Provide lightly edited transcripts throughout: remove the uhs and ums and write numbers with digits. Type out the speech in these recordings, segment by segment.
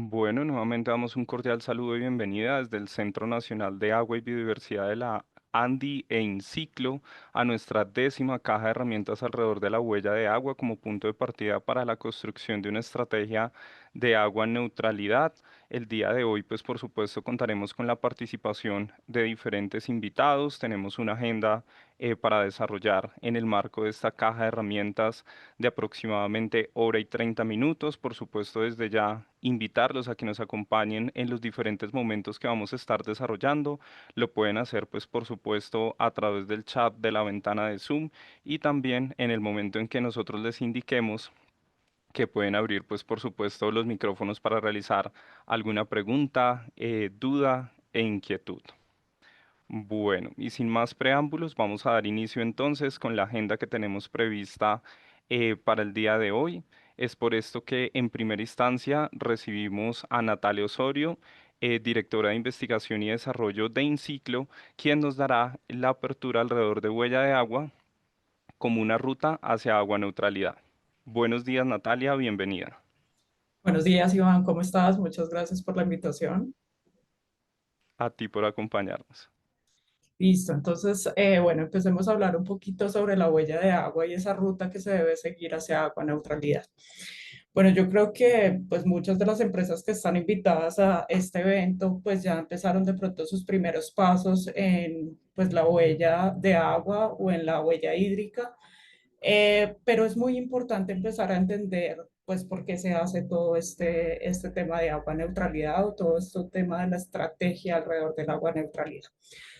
Bueno, nuevamente damos un cordial saludo y bienvenida desde el Centro Nacional de Agua y Biodiversidad de la ANDI e INCICLO a nuestra 10ª caja de herramientas alrededor de la huella de agua como punto de partida para la construcción de una estrategia de agua neutralidad. El día de hoy, pues por supuesto, contaremos con la participación de diferentes invitados. Tenemos una agenda para desarrollar en el marco de esta caja de herramientas de aproximadamente hora y 30 minutos. Por supuesto, desde ya invitarlos a que nos acompañen en los diferentes momentos que vamos a estar desarrollando. Lo pueden hacer, pues, por supuesto, a través del chat de la ventana de Zoom y también en el momento en que nosotros les indiquemos que pueden abrir, pues, por supuesto, los micrófonos para realizar alguna pregunta, duda e inquietud. Bueno, y sin más preámbulos, vamos a dar inicio entonces con la agenda que tenemos prevista para el día de hoy. Es por esto que en primera instancia recibimos a Natalia Osorio, directora de Investigación y Desarrollo de INCICLO, quien nos dará la apertura alrededor de huella de agua como una ruta hacia agua neutralidad. Buenos días, Natalia, bienvenida. Buenos días, Iván, ¿cómo estás? Muchas gracias por la invitación. A ti por acompañarnos. Listo, entonces, bueno, empecemos a hablar un poquito sobre la huella de agua y esa ruta que se debe seguir hacia agua neutralidad. Bueno, yo creo que pues muchas de las empresas que están invitadas a este evento pues ya empezaron de pronto sus primeros pasos en pues la huella de agua o en la huella hídrica. Pero es muy importante empezar a entender, pues, por qué se hace todo este tema de agua neutralidad o todo este tema de la estrategia alrededor del agua neutralidad.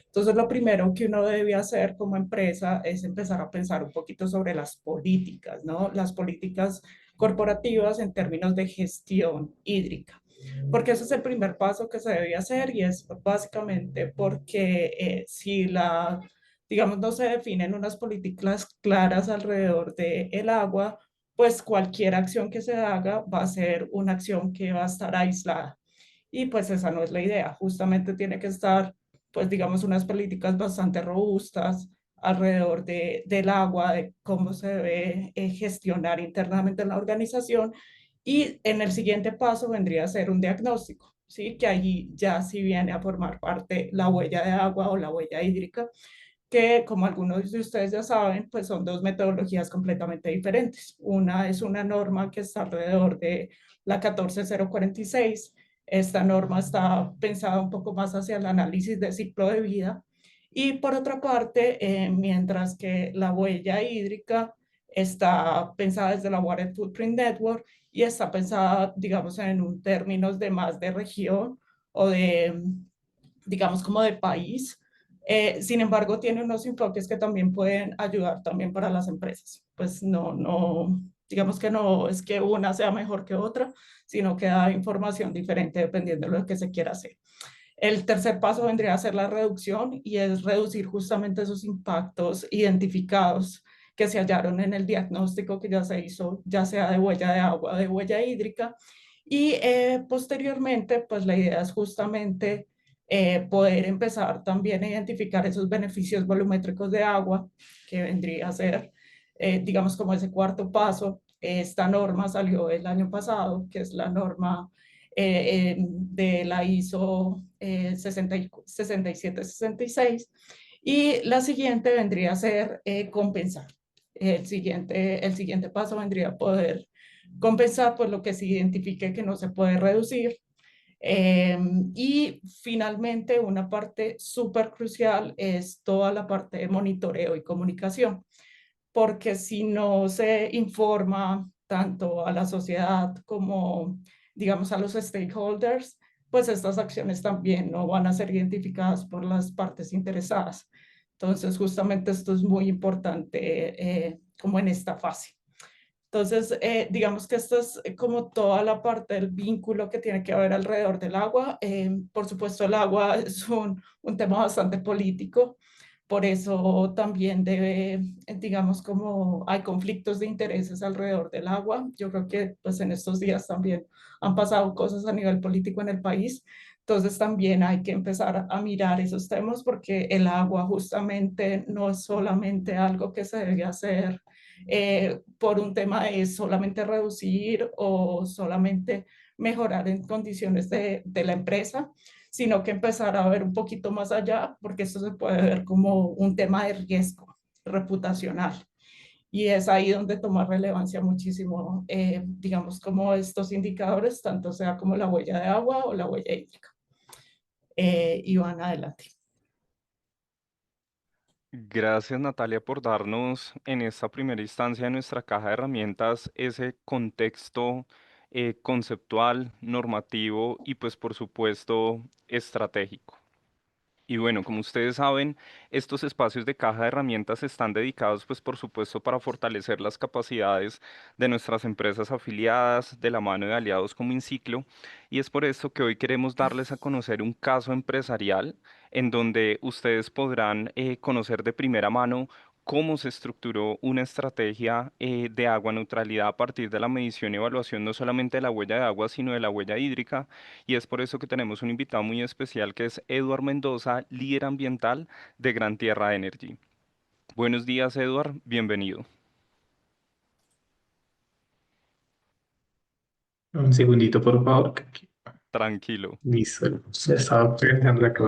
Entonces, lo primero que uno debe hacer como empresa es empezar a pensar un poquito sobre las políticas, ¿no? Las políticas corporativas en términos de gestión hídrica. Porque ese es el primer paso que se debe hacer y es básicamente porque si digamos, no se definen unas políticas claras alrededor del agua, pues cualquier acción que se haga va a ser una acción que va a estar aislada. Y pues esa no es la idea. Justamente tiene que estar, pues digamos, unas políticas bastante robustas alrededor del agua, de cómo se debe gestionar internamente en la organización. Y en el siguiente paso vendría a ser un diagnóstico, ¿sí? Que allí ya sí viene a formar parte la huella de agua o la huella hídrica, que como algunos de ustedes ya saben, pues son dos metodologías completamente diferentes. Una es una norma que está alrededor de la 14046. Esta norma está pensada un poco más hacia el análisis de ciclo de vida. Y por otra parte, mientras que la huella hídrica está pensada desde la Water Footprint Network y está pensada, digamos, en un términos de más de región o de, digamos, como de país. Sin embargo, tiene unos enfoques que también pueden ayudar también para las empresas. Pues digamos que no es que una sea mejor que otra, sino que da información diferente dependiendo de lo que se quiera hacer. El tercer paso vendría a ser la reducción y es reducir justamente esos impactos identificados que se hallaron en el diagnóstico que ya se hizo, ya sea de huella de agua, de huella hídrica. Y posteriormente, pues la idea es justamente poder empezar también a identificar esos beneficios volumétricos de agua, que vendría a ser, digamos, como ese cuarto paso. Esta norma salió el año pasado, que es la norma de la ISO 6766. Y la siguiente vendría a ser compensar. El siguiente paso vendría a poder compensar por lo que se identifique que no se puede reducir. Y finalmente, una parte súper crucial es toda la parte de monitoreo y comunicación, porque si no se informa tanto a la sociedad como, digamos, a los stakeholders, pues estas acciones también no van a ser identificadas por las partes interesadas. Entonces, justamente esto es muy importante como en esta fase. Entonces, digamos que esto es como toda la parte del vínculo que tiene que haber alrededor del agua. Por supuesto, el agua es un tema bastante político, por eso también digamos, como hay conflictos de intereses alrededor del agua. Yo creo que pues en estos días también han pasado cosas a nivel político en el país. Entonces también hay que empezar a mirar esos temas porque el agua justamente no es solamente algo que se debe hacer por un tema de solamente reducir o solamente mejorar en condiciones de la empresa, sino que empezar a ver un poquito más allá, porque esto se puede ver como un tema de riesgo reputacional. Y es ahí donde toma relevancia muchísimo, digamos, como estos indicadores, tanto sea como la huella de agua o la huella hídrica. Y van adelante. Gracias, Natalia, por darnos en esta primera instancia de nuestra caja de herramientas ese contexto conceptual, normativo y pues por supuesto estratégico. Y bueno, como ustedes saben, estos espacios de caja de herramientas están dedicados, pues por supuesto, para fortalecer las capacidades de nuestras empresas afiliadas de la mano de aliados como Inciclo. Y es por esto que hoy queremos darles a conocer un caso empresarial en donde ustedes podrán conocer de primera mano cómo se estructuró una estrategia de agua neutralidad a partir de la medición y evaluación no solamente de la huella de agua, sino de la huella hídrica y es por eso que tenemos un invitado muy especial que es Eduard Mendoza, líder ambiental de Gran Tierra Energy. Buenos días, Eduard, bienvenido. Un segundito, por favor. Tranquilo. Listo. Se estaba presentando acá.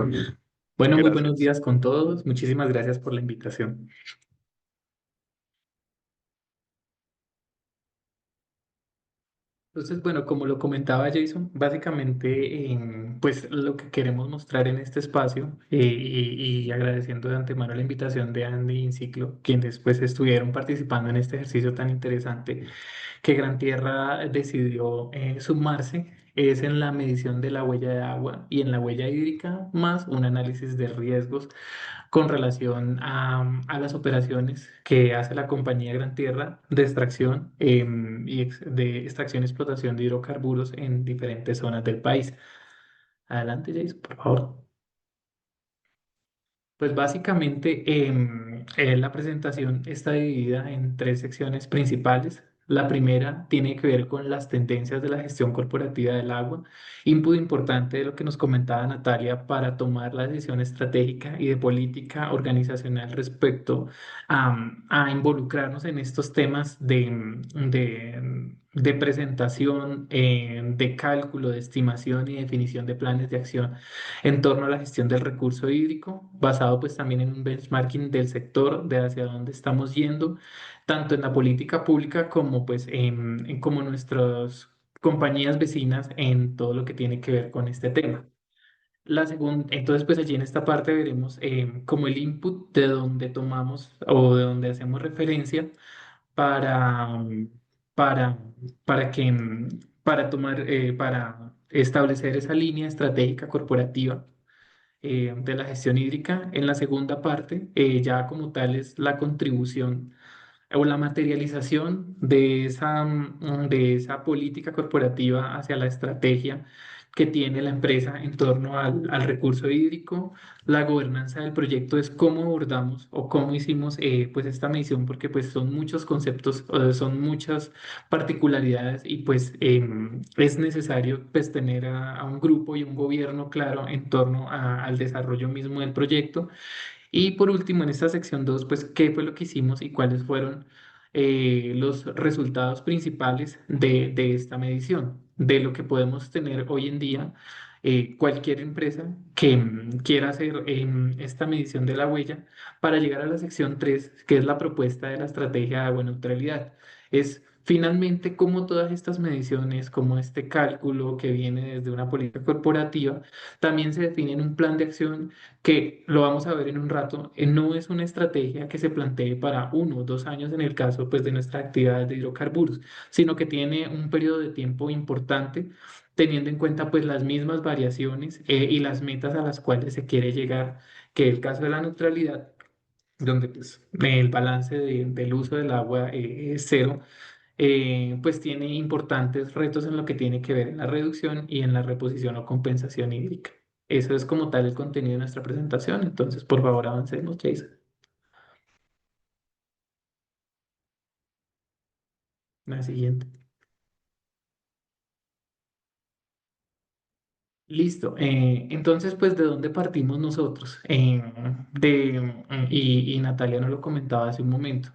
Bueno, muy buenos Gracias. días con todos. Muchísimas gracias por la invitación. Entonces, bueno, como lo comentaba Jason, básicamente, pues lo que queremos mostrar en este espacio, y agradeciendo de antemano la invitación de Andy y Inciclo, quienes pues estuvieron participando en este ejercicio tan interesante que Gran Tierra decidió sumarse, es en la medición de la huella de agua y en la huella hídrica, más un análisis de riesgos con relación a las operaciones que hace la compañía Gran Tierra de extracción de extracción y explotación de hidrocarburos en diferentes zonas del país. Adelante, Jason, por favor. Pues básicamente la presentación está dividida en tres secciones principales. La primera tiene que ver con las tendencias de la gestión corporativa del agua, input importante de lo que nos comentaba Natalia para tomar la decisión estratégica y de política organizacional respecto a involucrarnos en estos temas de presentación, de cálculo, de estimación y definición de planes de acción en torno a la gestión del recurso hídrico, basado pues también en un benchmarking del sector, de hacia dónde estamos yendo, tanto en la política pública como pues como nuestras compañías vecinas en todo lo que tiene que ver con este tema. La segunda, entonces pues allí en esta parte veremos como el input de donde tomamos o de donde hacemos referencia para, para, para que, para tomar, para establecer esa línea estratégica corporativa de la gestión hídrica. En la segunda parte, ya como tal es la contribución o la materialización de esa política corporativa hacia la estrategia que tiene la empresa en torno al recurso hídrico. La gobernanza del proyecto es cómo abordamos o cómo hicimos pues esta medición, porque pues son muchos conceptos, son muchas particularidades y pues es necesario pues tener a un grupo y un gobierno claro en torno al desarrollo mismo del proyecto. Y por último, en esta sección 2 pues, ¿qué fue lo que hicimos y cuáles fueron los resultados principales de esta medición? De lo que podemos tener hoy en día, cualquier empresa que quiera hacer esta medición de la huella para llegar a la sección 3 que es la propuesta de la estrategia de agua neutralidad. Es finalmente cómo todas estas mediciones, como este cálculo que viene desde una política corporativa, también se define en un plan de acción que lo vamos a ver en un rato, no es una estrategia que se plantee para 1 o 2 años en el caso pues, de nuestra actividad de hidrocarburos, sino que tiene un periodo de tiempo importante, teniendo en cuenta pues, las mismas variaciones y las metas a las cuales se quiere llegar, que el caso de la neutralidad, donde pues, el balance del uso del agua es cero, pues tiene importantes retos en lo que tiene que ver en la reducción y en la reposición o compensación hídrica. Eso es como tal el contenido de nuestra presentación. Entonces, por favor, avancemos, Jason. La siguiente. Listo. Entonces, pues, ¿de dónde partimos nosotros? Y Natalia nos lo comentaba hace un momento.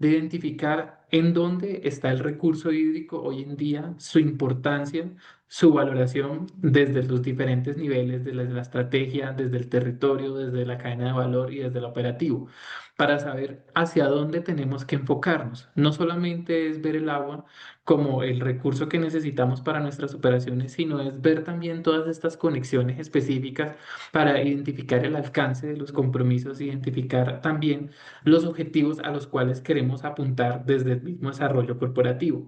de identificar en dónde está el recurso hídrico hoy en día, su importancia, su valoración desde los diferentes niveles, desde la estrategia, desde el territorio, desde la cadena de valor y desde el operativo, para saber hacia dónde tenemos que enfocarnos. No solamente es ver el agua como el recurso que necesitamos para nuestras operaciones, sino es ver también todas estas conexiones específicas para identificar el alcance de los compromisos, identificar también los objetivos a los cuales queremos apuntar desde el mismo desarrollo corporativo.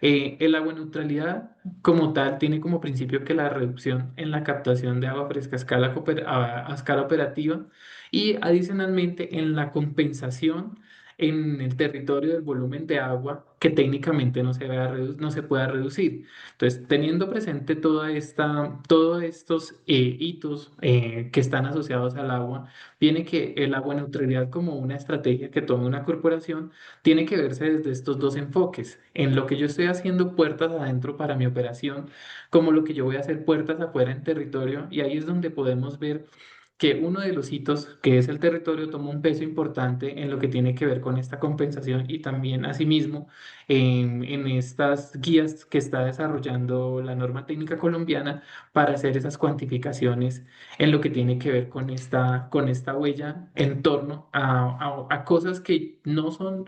El agua neutralidad como tal tiene como principio que la reducción en la captación de agua fresca a escala operativa y adicionalmente en la compensación en el territorio del volumen de agua que técnicamente no se pueda reducir. Entonces, teniendo presente todos estos hitos que están asociados al agua, viene que el agua neutralidad como una estrategia que tome una corporación tiene que verse desde estos dos enfoques, en lo que yo estoy haciendo puertas adentro para mi operación, como lo que yo voy a hacer puertas afuera en territorio, y ahí es donde podemos ver que uno de los hitos, que es el territorio, toma un peso importante en lo que tiene que ver con esta compensación y también asimismo en estas guías que está desarrollando la norma técnica colombiana para hacer esas cuantificaciones en lo que tiene que ver con esta huella en torno a cosas que no son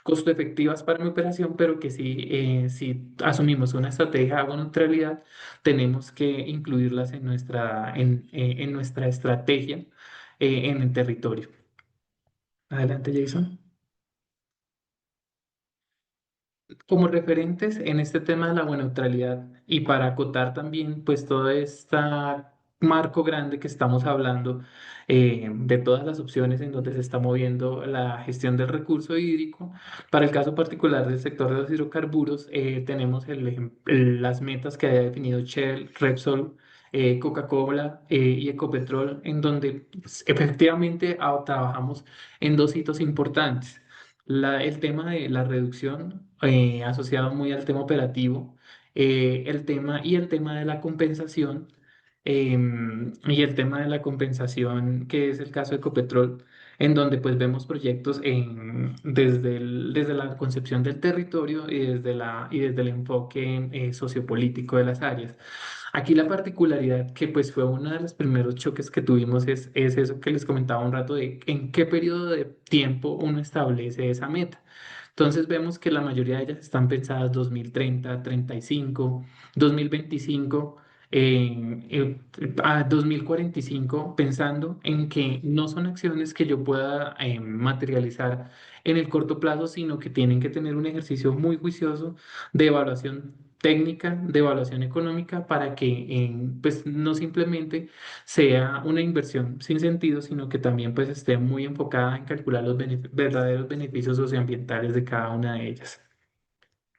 costo efectivas para mi operación, pero que sí, si asumimos una estrategia de agua neutralidad, tenemos que incluirlas en nuestra estrategia en el territorio. Adelante, Jason. Como referentes en este tema de la buena neutralidad y para acotar también pues todo este marco grande que estamos hablando de todas las opciones en donde se está moviendo la gestión del recurso hídrico, para el caso particular del sector de los hidrocarburos tenemos las metas que había definido Shell, Repsol, Coca-Cola y Ecopetrol, en donde pues, efectivamente trabajamos en dos hitos importantes. El tema de la reducción asociado muy al tema operativo, el tema de la compensación y el tema de la compensación que es el caso de Ecopetrol, en donde pues vemos proyectos desde la concepción del territorio y desde el enfoque sociopolítico de las áreas. Aquí la particularidad que pues fue uno de los primeros choques que tuvimos es eso que les comentaba un rato de en qué periodo de tiempo uno establece esa meta. Entonces vemos que la mayoría de ellas están pensadas 2030, 35, 2025, a 2045, pensando en que no son acciones que yo pueda materializar en el corto plazo, sino que tienen que tener un ejercicio muy juicioso de evaluación técnica, de evaluación económica, para que pues no simplemente sea una inversión sin sentido, sino que también pues esté muy enfocada en calcular los verdaderos beneficios socioambientales de cada una de ellas.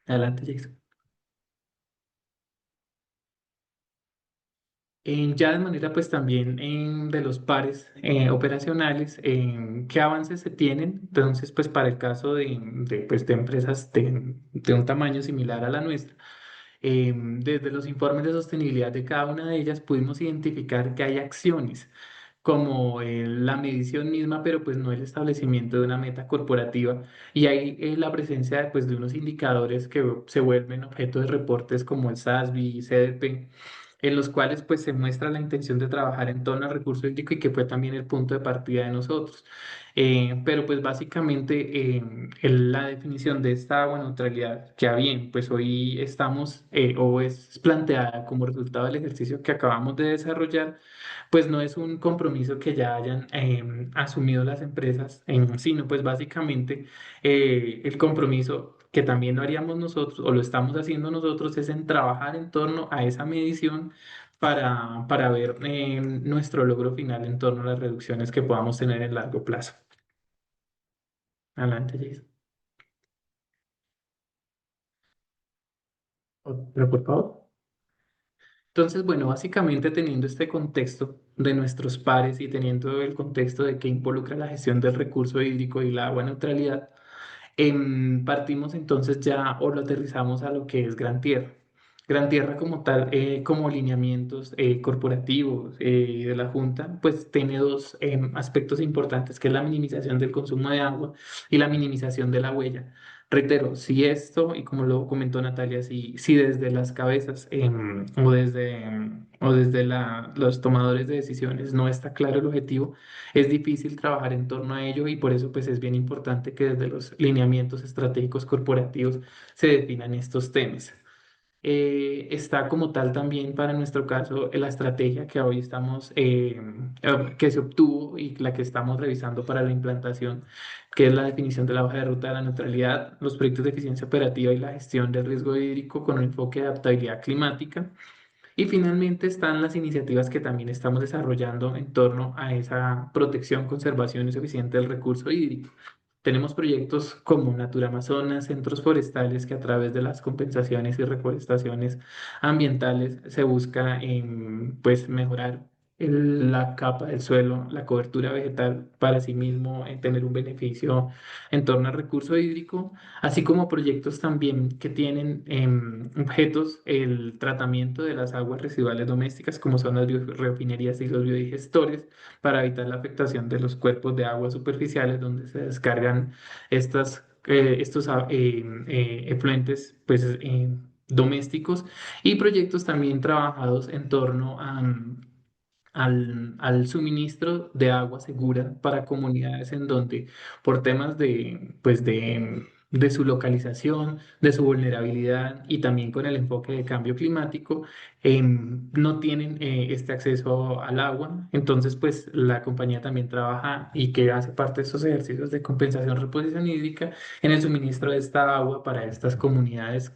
Adelante, Jason. Ya de manera pues también de los pares operacionales, ¿qué avances se tienen? Entonces pues para el caso pues, de empresas de un tamaño similar a la nuestra, desde los informes de sostenibilidad de cada una de ellas pudimos identificar que hay acciones como la medición misma, pero pues no el establecimiento de una meta corporativa. Y hay la presencia pues, de unos indicadores que se vuelven objeto de reportes como el SASB y CDP, en los cuales pues se muestra la intención de trabajar en torno al recurso hídrico y que fue también el punto de partida de nosotros. Pero pues básicamente la definición de esta agua neutralidad, que a bien, pues hoy estamos o es planteada como resultado del ejercicio que acabamos de desarrollar, pues no es un compromiso que ya hayan asumido las empresas, sino pues básicamente el compromiso que también lo haríamos nosotros o lo estamos haciendo nosotros es en trabajar en torno a esa medición para ver nuestro logro final en torno a las reducciones que podamos tener en largo plazo. Adelante, Jason. Pero por favor. Entonces, bueno, básicamente teniendo este contexto de nuestros pares y teniendo el contexto de que involucra la gestión del recurso hídrico y la agua neutralidad, partimos entonces ya o lo aterrizamos a lo que es Gran Tierra. Gran Tierra como tal, como lineamientos corporativos de la Junta, pues tiene dos aspectos importantes, que es la minimización del consumo de agua y la minimización de la huella. Reitero, si esto, y como lo comentó Natalia, si desde las cabezas o desde los tomadores de decisiones no está claro el objetivo, es difícil trabajar en torno a ello y por eso pues es bien importante que desde los lineamientos estratégicos corporativos se definan estos temas. Está como tal también para nuestro caso la estrategia que hoy estamos, que se obtuvo y la que estamos revisando para la implantación, que es la definición de la hoja de ruta de la neutralidad, los proyectos de eficiencia operativa y la gestión del riesgo hídrico con un enfoque de adaptabilidad climática. Y finalmente están las iniciativas que también estamos desarrollando en torno a esa protección, conservación y suficiente del recurso hídrico. Tenemos proyectos como Natura Amazonas, centros forestales que a través de las compensaciones y reforestaciones ambientales se busca pues mejorar la capa del suelo, la cobertura vegetal para asimismo tener un beneficio en torno al recurso hídrico, así como proyectos también que tienen objetos el tratamiento de las aguas residuales domésticas como son las refinerías y los biodigestores para evitar la afectación de los cuerpos de agua superficiales donde se descargan estos efluentes pues, domésticos y proyectos también trabajados en torno al suministro de agua segura para comunidades en donde por temas de su localización, de su vulnerabilidad y también con el enfoque de cambio climático, no tienen este acceso al agua. Entonces, pues la compañía también trabaja y que hace parte de estos ejercicios de compensación, reposición hídrica en el suministro de esta agua para estas comunidades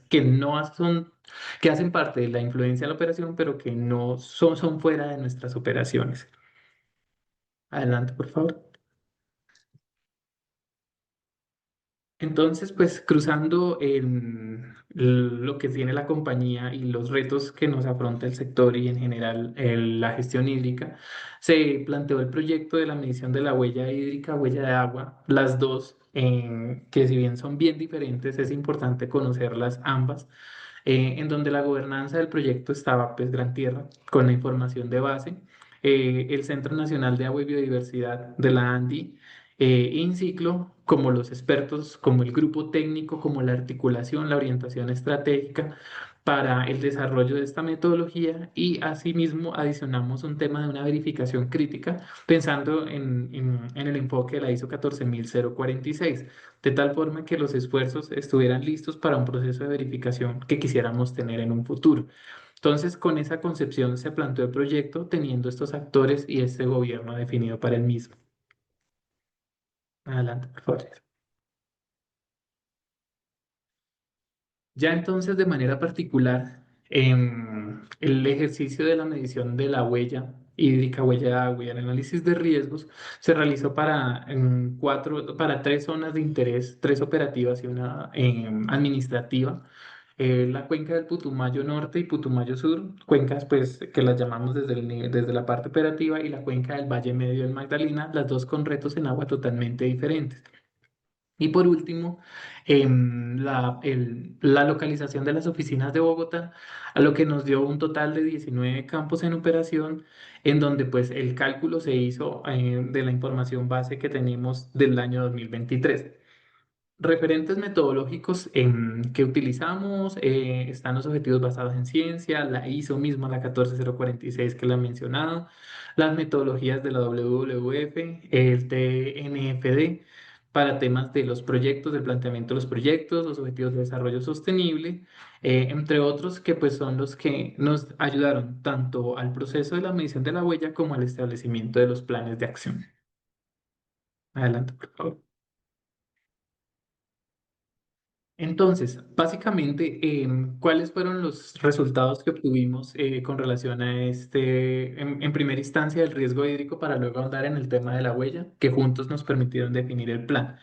que hacen parte de la influencia de la operación, pero que no son fuera de nuestras operaciones. Adelante, por favor. Entonces, pues cruzando lo que tiene la compañía y los retos que nos afronta el sector y en general la gestión hídrica, se planteó el proyecto de la medición de la huella hídrica, huella de agua, las dos, que si bien son bien diferentes, es importante conocerlas ambas, en donde la gobernanza del proyecto estaba pues Gran Tierra con la información de base, el Centro Nacional de Agua y Biodiversidad de la ANDI, INCICLO, como los expertos, como el grupo técnico, como la articulación, la orientación estratégica para el desarrollo de esta metodología y asimismo adicionamos un tema de una verificación crítica pensando en el enfoque de la ISO 14046, de tal forma que los esfuerzos estuvieran listos para un proceso de verificación que quisiéramos tener en un futuro. Entonces, con esa concepción se planteó el proyecto teniendo estos actores y este gobierno definido para el mismo. Adelante, por favor. Ya entonces, de manera particular, el ejercicio de la medición de la huella hídrica, huella de agua y el análisis de riesgos se realizó para tres zonas de interés, tres operativas y una administrativa. La cuenca del Putumayo Norte y Putumayo Sur, cuencas pues que las llamamos desde la parte operativa, y la cuenca del Valle Medio del Magdalena, las dos con retos en agua totalmente diferentes. Y por último, la localización de las oficinas de Bogotá, a lo que nos dio un total de 19 campos en operación, en donde pues el cálculo se hizo de la información base que tenemos del año 2023. Referentes metodológicos que utilizamos están los objetivos basados en ciencia, la ISO misma, la 14046 que la he mencionado, las metodologías de la WWF, el TNFD, para temas de los proyectos, del planteamiento de los proyectos, los objetivos de desarrollo sostenible, entre otros que pues son los que nos ayudaron tanto al proceso de la medición de la huella como al establecimiento de los planes de acción. Adelante, por favor. Entonces, básicamente, ¿cuáles fueron los resultados que obtuvimos con relación a en primera instancia, el riesgo hídrico para luego ahondar en el tema de la huella, que juntos nos permitieron definir el plan?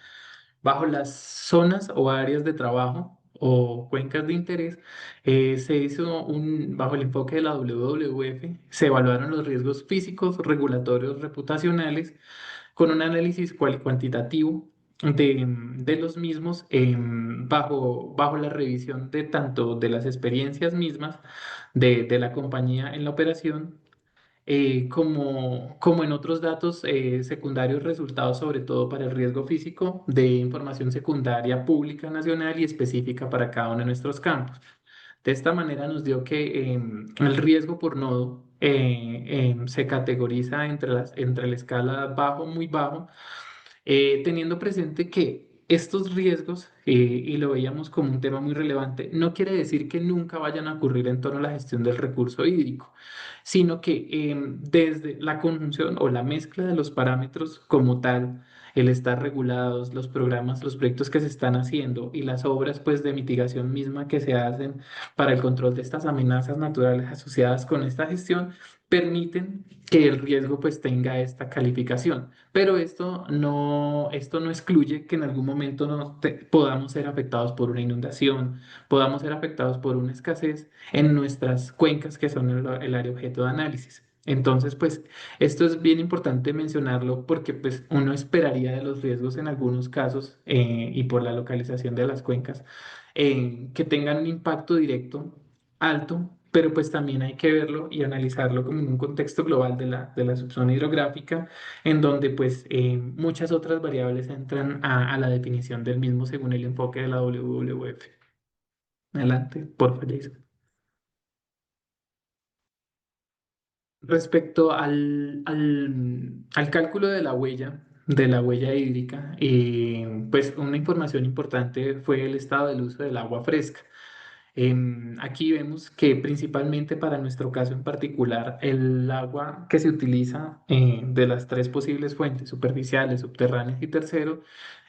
Bajo las zonas o áreas de trabajo o cuencas de interés, bajo el enfoque de la WWF, se evaluaron los riesgos físicos, regulatorios, reputacionales, con un análisis cuantitativo de los mismos bajo la revisión de tanto de las experiencias mismas de la compañía en la operación, como en otros datos secundarios resultados sobre todo para el riesgo físico de información secundaria pública nacional y específica para cada uno de nuestros campos. De esta manera nos dio que el riesgo por nodo se categoriza entre la escala bajo, muy bajo, teniendo presente que estos riesgos, y lo veíamos como un tema muy relevante, no quiere decir que nunca vayan a ocurrir en torno a la gestión del recurso hídrico, sino que desde la conjunción o la mezcla de los parámetros como tal, el estar regulados, los programas, los proyectos que se están haciendo y las obras pues de mitigación misma que se hacen para el control de estas amenazas naturales asociadas con esta gestión, permiten que el riesgo pues tenga esta calificación. Pero esto no excluye que en algún momento podamos ser afectados por una inundación, podamos ser afectados por una escasez en nuestras cuencas que son el área objeto de análisis. Entonces, pues esto es bien importante mencionarlo porque pues uno esperaría de los riesgos en algunos casos y por la localización de las cuencas que tengan un impacto directo alto, pero pues también hay que verlo y analizarlo como en un contexto global de la subzona hidrográfica, en donde pues muchas otras variables entran a la definición del mismo según el enfoque de la WWF. Adelante, por favor, Jason. Respecto al cálculo de la huella hídrica, pues una información importante fue el estado del uso del agua fresca. Aquí vemos que principalmente para nuestro caso en particular, el agua que se utiliza de las tres posibles fuentes, superficiales, subterráneas y tercero,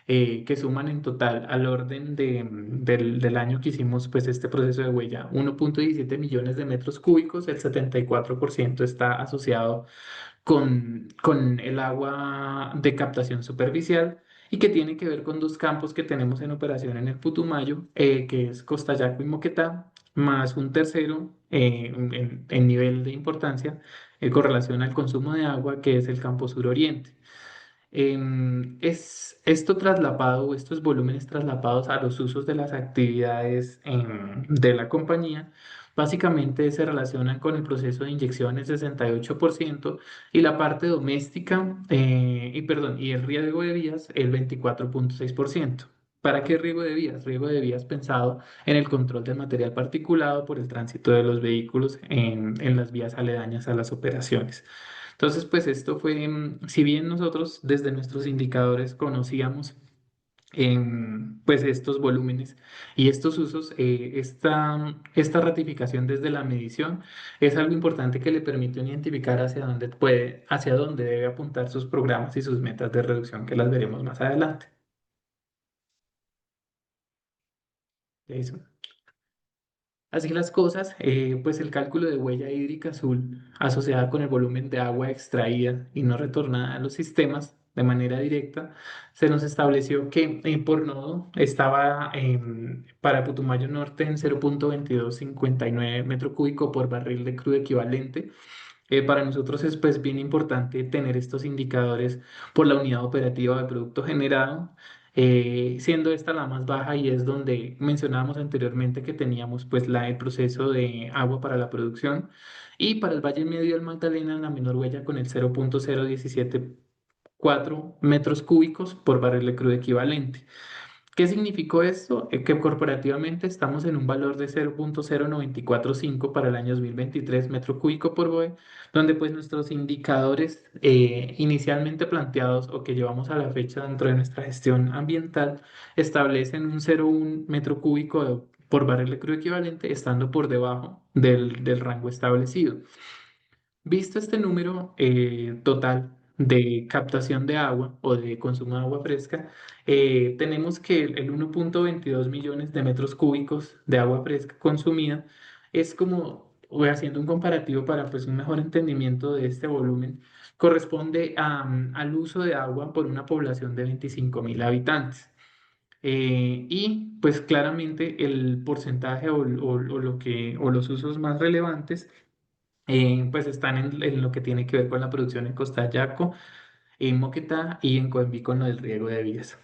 que suman en total al orden del año que hicimos pues este proceso de huella 1,17 millones de metros cúbicos, el 74% está asociado con el agua de captación superficial y que tiene que ver con dos campos que tenemos en operación en el Putumayo, que es Costayaco y Moquetá, más un tercero en nivel de importancia con relación al consumo de agua, que es el campo suroriente. Es esto traslapado o estos volúmenes traslapados a los usos de las actividades de la compañía, básicamente se relacionan con el proceso de inyección el 68% y la parte doméstica, y el riego de vías el 24,6%. ¿Para qué riego de vías? Riego de vías pensado en el control del material particulado por el tránsito de los vehículos en las vías aledañas a las operaciones. Entonces, pues esto fue, si bien nosotros desde nuestros indicadores conocíamos pues estos volúmenes y estos usos, esta ratificación desde la medición es algo importante que le permite identificar hacia dónde debe apuntar sus programas y sus metas de reducción que las veremos más adelante. Jason. Así las cosas, pues el cálculo de huella hídrica azul asociada con el volumen de agua extraída y no retornada a los sistemas de manera directa, se nos estableció que por nodo estaba para Putumayo Norte en 0,2259 metro cúbico por barril de crudo equivalente. Para nosotros es pues bien importante tener estos indicadores por la unidad operativa de producto generado, siendo esta la más baja y es donde mencionábamos anteriormente que teníamos pues el proceso de agua para la producción y para el Valle Medio del Magdalena la menor huella con el 0,0174 metros cúbicos por barril de crudo equivalente. ¿Qué significó esto? Que corporativamente estamos en un valor de 0,0945 para el año 2023 metro cúbico por BOE, donde pues nuestros indicadores inicialmente planteados o que llevamos a la fecha dentro de nuestra gestión ambiental establecen un 0,1 metro cúbico por barril de crudo equivalente, estando por debajo del rango establecido. Visto este número total de captación de agua o de consumo de agua fresca, tenemos que el 1,22 millones de metros cúbicos de agua fresca consumida es como, voy haciendo un comparativo para pues un mejor entendimiento de este volumen, corresponde al uso de agua por una población de 25.000 habitantes. Y pues claramente el porcentaje o los usos más relevantes pues están en lo que tiene que ver con la producción en Costa Yaco, en Moquetá y en Coembi con lo del riego de vías.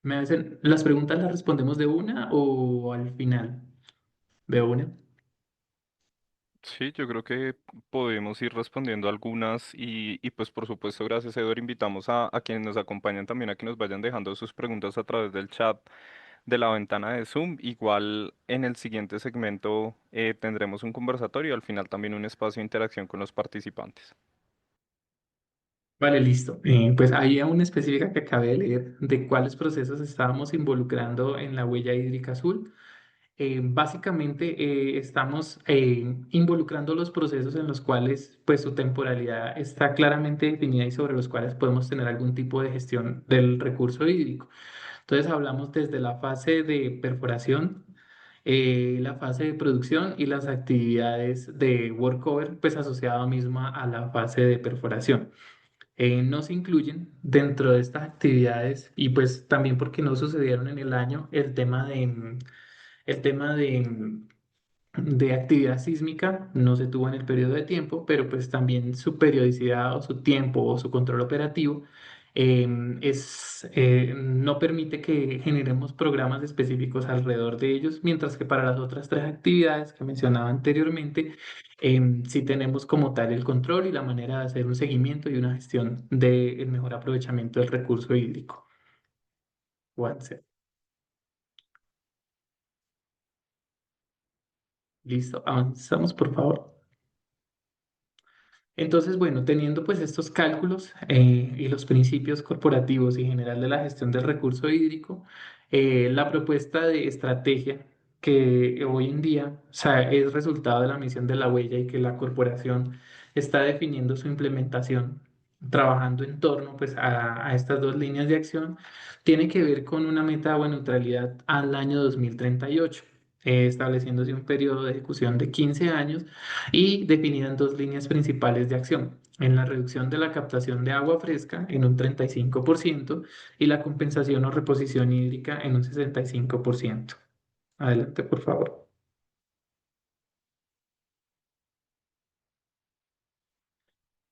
¿Me hacen las preguntas las respondemos de una o al final? De una. Sí, yo creo que podemos ir respondiendo algunas y pues por supuesto, gracias Eduardo, invitamos a quienes nos acompañan también a que nos vayan dejando sus preguntas a través del chat de la ventana de Zoom. Igual en el siguiente segmento tendremos un conversatorio y al final también un espacio de interacción con los participantes. Vale, listo. Pues hay una específica que acabé de leer de cuáles procesos estábamos involucrando en la huella hídrica azul. Básicamente estamos involucrando los procesos en los cuales pues su temporalidad está claramente definida y sobre los cuales podemos tener algún tipo de gestión del recurso hídrico. Entonces hablamos desde la fase de perforación, la fase de producción y las actividades de workover pues asociado misma a la fase de perforación. No se incluyen dentro de estas actividades y pues también porque no sucedieron en el año el tema de actividad sísmica no se tuvo en el periodo de tiempo, pero pues también su periodicidad o su tiempo o su control operativo no permite que generemos programas específicos alrededor de ellos, mientras que para las otras tres actividades que mencionaba anteriormente, sí tenemos como tal el control y la manera de hacer un seguimiento y una gestión del mejor aprovechamiento del recurso hídrico. Juanse. Listo, avanzamos por favor. Entonces, bueno, teniendo pues estos cálculos y los principios corporativos y general de la gestión del recurso hídrico, la propuesta de estrategia que hoy en día, o sea, es resultado de la misión de la huella y que la corporación está definiendo su implementación, trabajando en torno pues a estas dos líneas de acción, tiene que ver con una meta de agua neutralidad al año 2038, estableciéndose un periodo de ejecución de 15 años y definidas dos líneas principales de acción, en la reducción de la captación de agua fresca en un 35% y la compensación o reposición hídrica en un 65%. Adelante, por favor.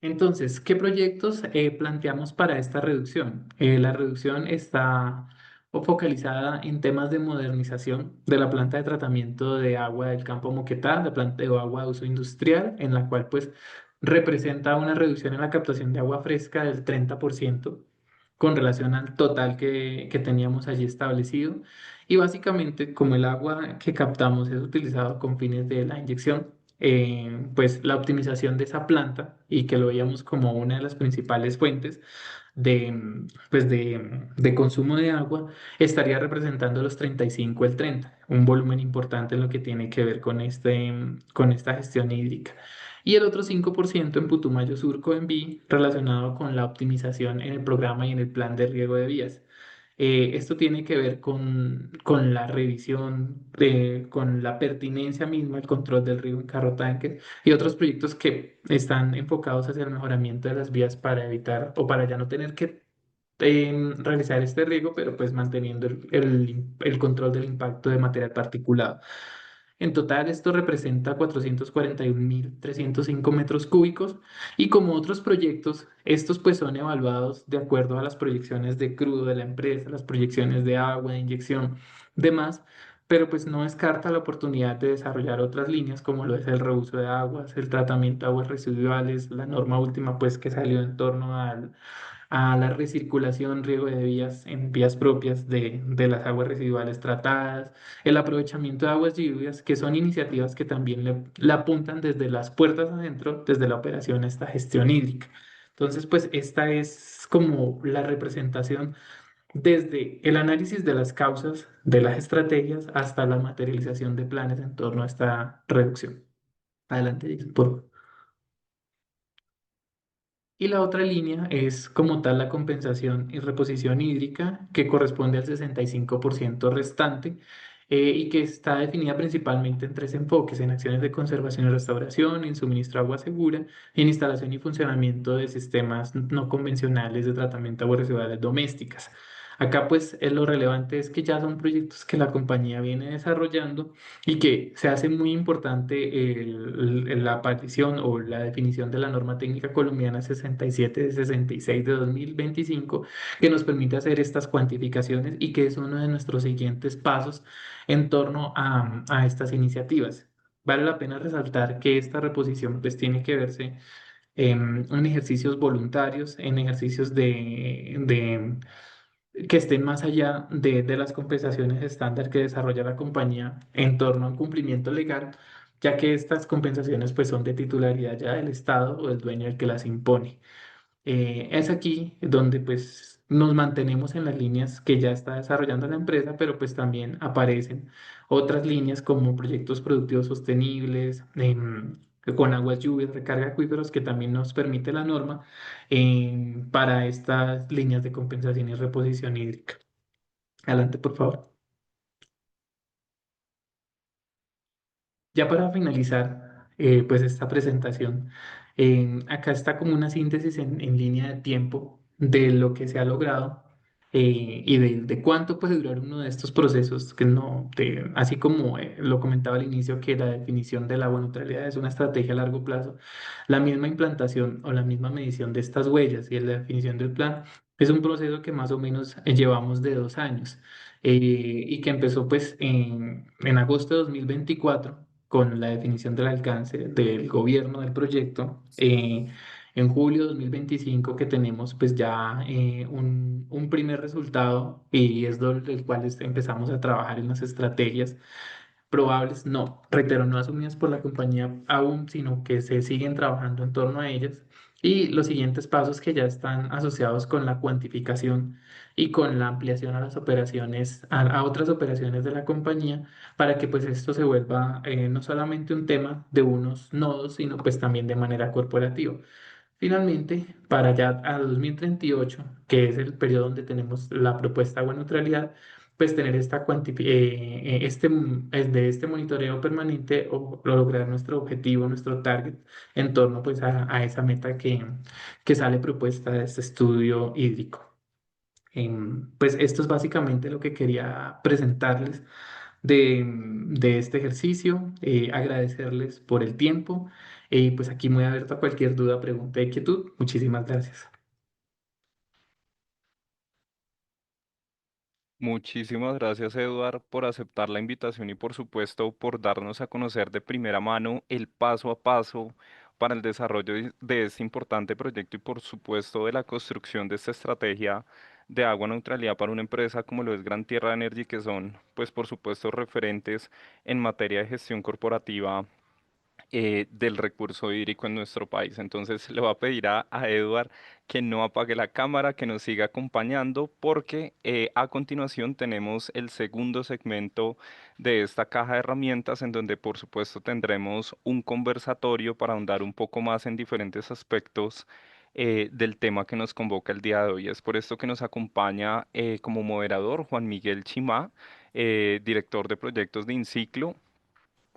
Entonces, ¿qué proyectos planteamos para esta reducción? La reducción está focalizada en temas de modernización de la planta de tratamiento de agua del Campo Moquetá, la planta de agua de uso industrial, en la cual pues representa una reducción en la captación de agua fresca del 30% con relación al total que teníamos allí establecido. Y básicamente, como el agua que captamos es utilizado con fines de la inyección, pues la optimización de esa planta y que lo veíamos como una de las principales fuentes de consumo de agua estaría representando los 35 el 30, un volumen importante en lo que tiene que ver con esta gestión hídrica. Y el otro 5% en Putumayo Sur Coenví relacionado con la optimización en el programa y en el plan de riego de vías. Esto tiene que ver con la revisión, con la pertinencia misma, el control del río en carro tanque y otros proyectos que están enfocados hacia el mejoramiento de las vías para evitar o para ya no tener que realizar este riego, pero pues manteniendo el control del impacto de material particulado. En total, esto representa 441.305 metros cúbicos y como otros proyectos, estos pues son evaluados de acuerdo a las proyecciones de crudo de la empresa, las proyecciones de agua, de inyección, demás, pero pues no descarta la oportunidad de desarrollar otras líneas como lo es el reuso de aguas, el tratamiento de aguas residuales, la norma última pues que salió en torno a la recirculación, riego de vías en vías propias de las aguas residuales tratadas, el aprovechamiento de aguas lluvias, que son iniciativas que también le apuntan desde las puertas adentro, desde la operación a esta gestión hídrica. Entonces, pues esta es como la representación desde el análisis de las causas, de las estrategias, hasta la materialización de planes en torno a esta reducción. Adelante, Jason, por favor. Y la otra línea es como tal la compensación y reposición hídrica, que corresponde al 65% restante y que está definida principalmente en tres enfoques, en acciones de conservación y restauración, en suministro de agua segura, en instalación y funcionamiento de sistemas no convencionales de tratamiento de aguas residuales domésticas. Acá pues lo relevante es que ya son proyectos que la compañía viene desarrollando y que se hace muy importante la aparición o la definición de la norma técnica colombiana 67 de 66 de 2025 que nos permite hacer estas cuantificaciones y que es uno de nuestros siguientes pasos en torno a estas iniciativas. Vale la pena resaltar que esta reposición pues tiene que verse en ejercicios voluntarios, en ejercicios que estén más allá de las compensaciones estándar que desarrolla la compañía en torno al cumplimiento legal, ya que estas compensaciones pues son de titularidad ya del Estado o del dueño el que las impone. Es aquí donde pues nos mantenemos en las líneas que ya está desarrollando la empresa, pero pues también aparecen otras líneas como proyectos productivos sostenibles, con aguas lluvias, recarga de acuíferos, que también nos permite la norma para estas líneas de compensación y reposición hídrica. Adelante, por favor. Ya para finalizar, pues esta presentación, acá está como una síntesis en línea de tiempo de lo que se ha logrado y de cuánto puede durar uno de estos procesos, que no, así como lo comentaba al inicio, que la definición de la agua neutralidad es una estrategia a largo plazo, la misma implantación o la misma medición de estas huellas y la definición del plan es un proceso que más o menos llevamos de 2 años y que empezó pues en agosto de 2024 con la definición del alcance del gobierno del proyecto. En julio de 2025 que tenemos pues ya un primer resultado y es del cual empezamos a trabajar en las estrategias probables, no, reitero, no asumidas por la compañía aún, sino que se siguen trabajando en torno a ellas. Y los siguientes pasos que ya están asociados con la cuantificación y con la ampliación a las operaciones, a otras operaciones de la compañía, para que pues esto se vuelva no solamente un tema de unos nodos, sino pues también de manera corporativa. Finalmente, para ya a 2038, que es el periodo donde tenemos la propuesta de agua neutralidad, pues tener de este monitoreo permanente o lograr nuestro objetivo, nuestro target en torno pues a esa meta que sale propuesta de este estudio hídrico. Pues esto es básicamente lo que quería presentarles de este ejercicio, agradecerles por el tiempo y pues aquí muy abierto a cualquier duda, pregunta y inquietud. Muchísimas gracias. Muchísimas gracias, Eduard, por aceptar la invitación y por supuesto por darnos a conocer de primera mano el paso a paso para el desarrollo de este importante proyecto y por supuesto de la construcción de esta estrategia de agua neutralidad para una empresa como lo es Gran Tierra Energy, que son pues por supuesto referentes en materia de gestión corporativa del recurso hídrico en nuestro país. Entonces le voy a pedir a Edward que no apague la cámara, que nos siga acompañando, porque a continuación tenemos el segundo segmento de esta caja de herramientas, en donde por supuesto tendremos un conversatorio para ahondar un poco más en diferentes aspectos. Del tema que nos convoca el día de hoy. Es por esto que nos acompaña como moderador Juan Miguel Chimá, director de proyectos de Inciclo.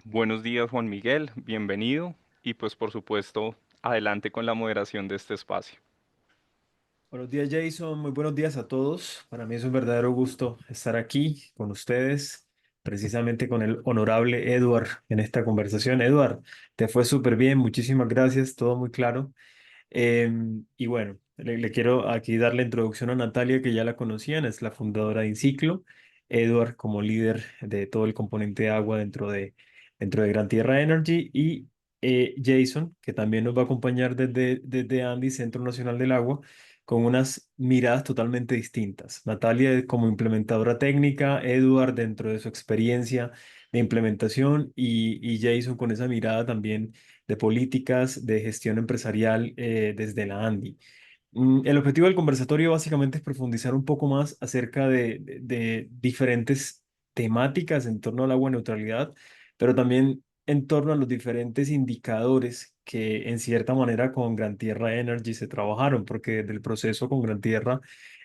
Buenos días, Juan Miguel, bienvenido y pues por supuesto, adelante con la moderación de este espacio. Buenos días, Jason. Muy buenos días a todos. Para mí es un verdadero gusto estar aquí con ustedes, precisamente con el honorable Edward en esta conversación. Edward, te fue súper bien. Muchísimas gracias. Todo muy claro. Y bueno, le quiero aquí dar la introducción a Natalia, que ya la conocían, es la fundadora de Inciclo. Edward como líder de todo el componente agua dentro de Gran Tierra Energy y Jason, que también nos va a acompañar desde Andy, Centro Nacional del Agua, con unas miradas totalmente distintas. Natalia como implementadora técnica, Edward dentro de su experiencia de implementación y Jason con esa mirada también de políticas de gestión empresarial desde la ANDI. El objetivo del conversatorio básicamente es profundizar un poco más acerca de diferentes temáticas en torno al agua neutralidad, pero también en torno a los diferentes indicadores que en cierta manera con Gran Tierra Energy se trabajaron, porque desde el proceso con Gran Tierra,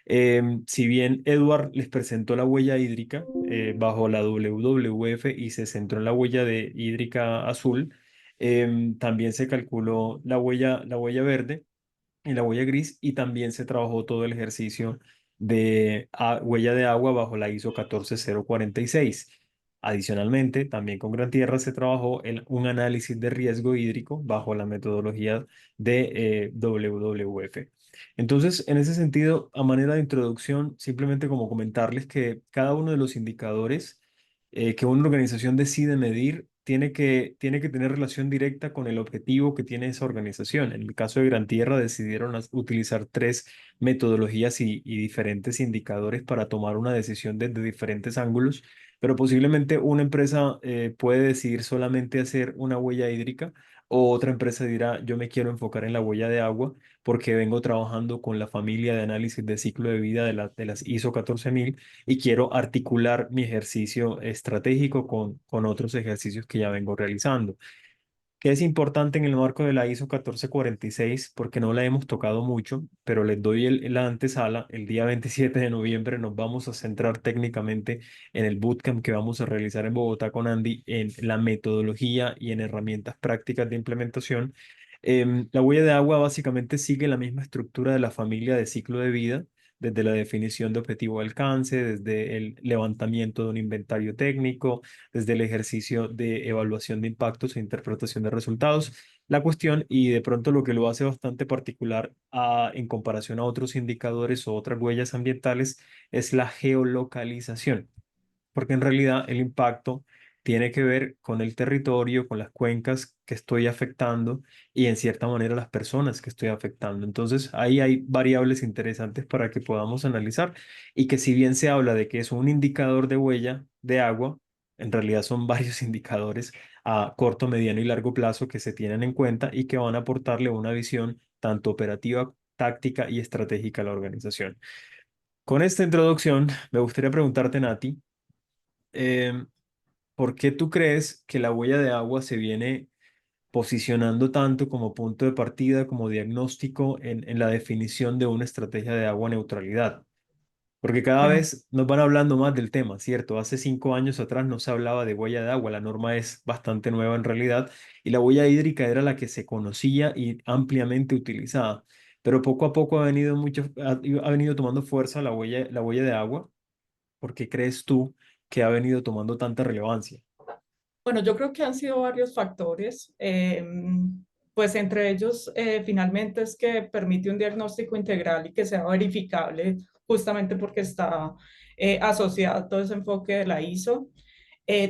si bien Edward les presentó la huella hídrica bajo la WWF y se centró en la huella de hídrica azul, también se calculó la huella verde y la huella gris y también se trabajó todo el ejercicio de huella de agua bajo la ISO 14046. Adicionalmente, también con Gran Tierra se trabajó en un análisis de riesgo hídrico bajo la metodología de WWF. Entonces, en ese sentido, a manera de introducción, simplemente como comentarles que cada uno de los indicadores que una organización decide medir tiene que tener relación directa con el objetivo que tiene esa organización. En el caso de Gran Tierra decidieron utilizar tres metodologías y diferentes indicadores para tomar una decisión desde diferentes ángulos, pero posiblemente una empresa puede decidir solamente hacer una huella hídrica, o otra empresa dirá, yo me quiero enfocar en la huella de agua porque vengo trabajando con la familia de análisis de ciclo de vida de las ISO 14000 y quiero articular mi ejercicio estratégico con otros ejercicios que ya vengo realizando. Que es importante en el marco de la ISO 1446 porque no la hemos tocado mucho, pero les doy la antesala. El día 27 de noviembre nos vamos a centrar técnicamente en el bootcamp que vamos a realizar en Bogotá con Andy, en la metodología y en herramientas prácticas de implementación. La huella de agua básicamente sigue la misma estructura de la familia de ciclo de vida, desde la definición de objetivo de alcance, desde el levantamiento de un inventario técnico, desde el ejercicio de evaluación de impactos e interpretación de resultados. La cuestión, y de pronto lo que lo hace bastante particular en comparación a otros indicadores o otras huellas ambientales, es la geolocalización, porque en realidad el impacto tiene que ver con el territorio, con las cuencas que estoy afectando y en cierta manera las personas que estoy afectando. Entonces ahí hay variables interesantes para que podamos analizar, y que si bien se habla de que es un indicador de huella de agua, en realidad son varios indicadores a corto, mediano y largo plazo que se tienen en cuenta y que van a aportarle una visión tanto operativa, táctica y estratégica a la organización. Con esta introducción, me gustaría preguntarte, Nati, em, ¿por qué tú crees que la huella de agua se viene posicionando tanto como punto de partida, como diagnóstico en la definición de una estrategia de agua neutralidad? Porque cada Bueno, vez nos van hablando más del tema, ¿cierto? Hace 5 años atrás no se hablaba de huella de agua, la norma es bastante nueva en realidad, y la huella hídrica era la que se conocía y ampliamente utilizada. Pero poco a poco ha venido tomando fuerza la huella de agua. ¿Por qué crees tú que ha venido tomando tanta relevancia? bueno, yo creo que han sido varios factores. Pues entre ellos, finalmente es que permite un diagnóstico integral y que sea verificable justamente porque está asociado a todo ese enfoque de la ISO.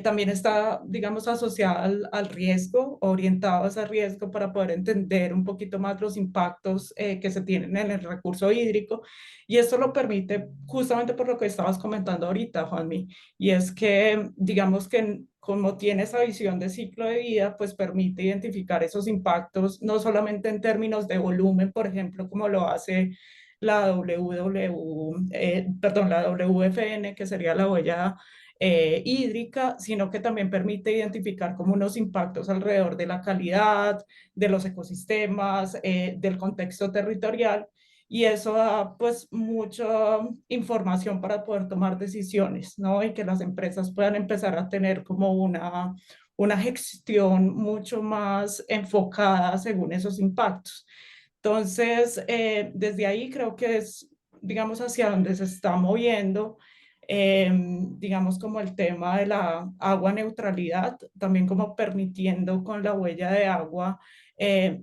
También está, digamos, asociada al riesgo, orientado a ese riesgo para poder entender un poquito más los impactos que se tienen en el recurso hídrico. Y esto lo permite justamente por lo que estabas comentando ahorita, Juanmi, y es que, digamos que como tiene esa visión de ciclo de vida, pues permite identificar esos impactos, no solamente en términos de volumen, por ejemplo, como lo hace la WFN, que sería la huella hídrica, sino que también permite identificar como unos impactos alrededor de la calidad, de los ecosistemas, del contexto territorial, y eso da pues mucha información para poder tomar decisiones, ¿no? Y que las empresas puedan empezar a tener como una gestión mucho más enfocada según esos impactos. Entonces, desde ahí creo que es, digamos, hacia donde se está moviendo, digamos, como el tema de la agua neutralidad, también como permitiendo con la huella de agua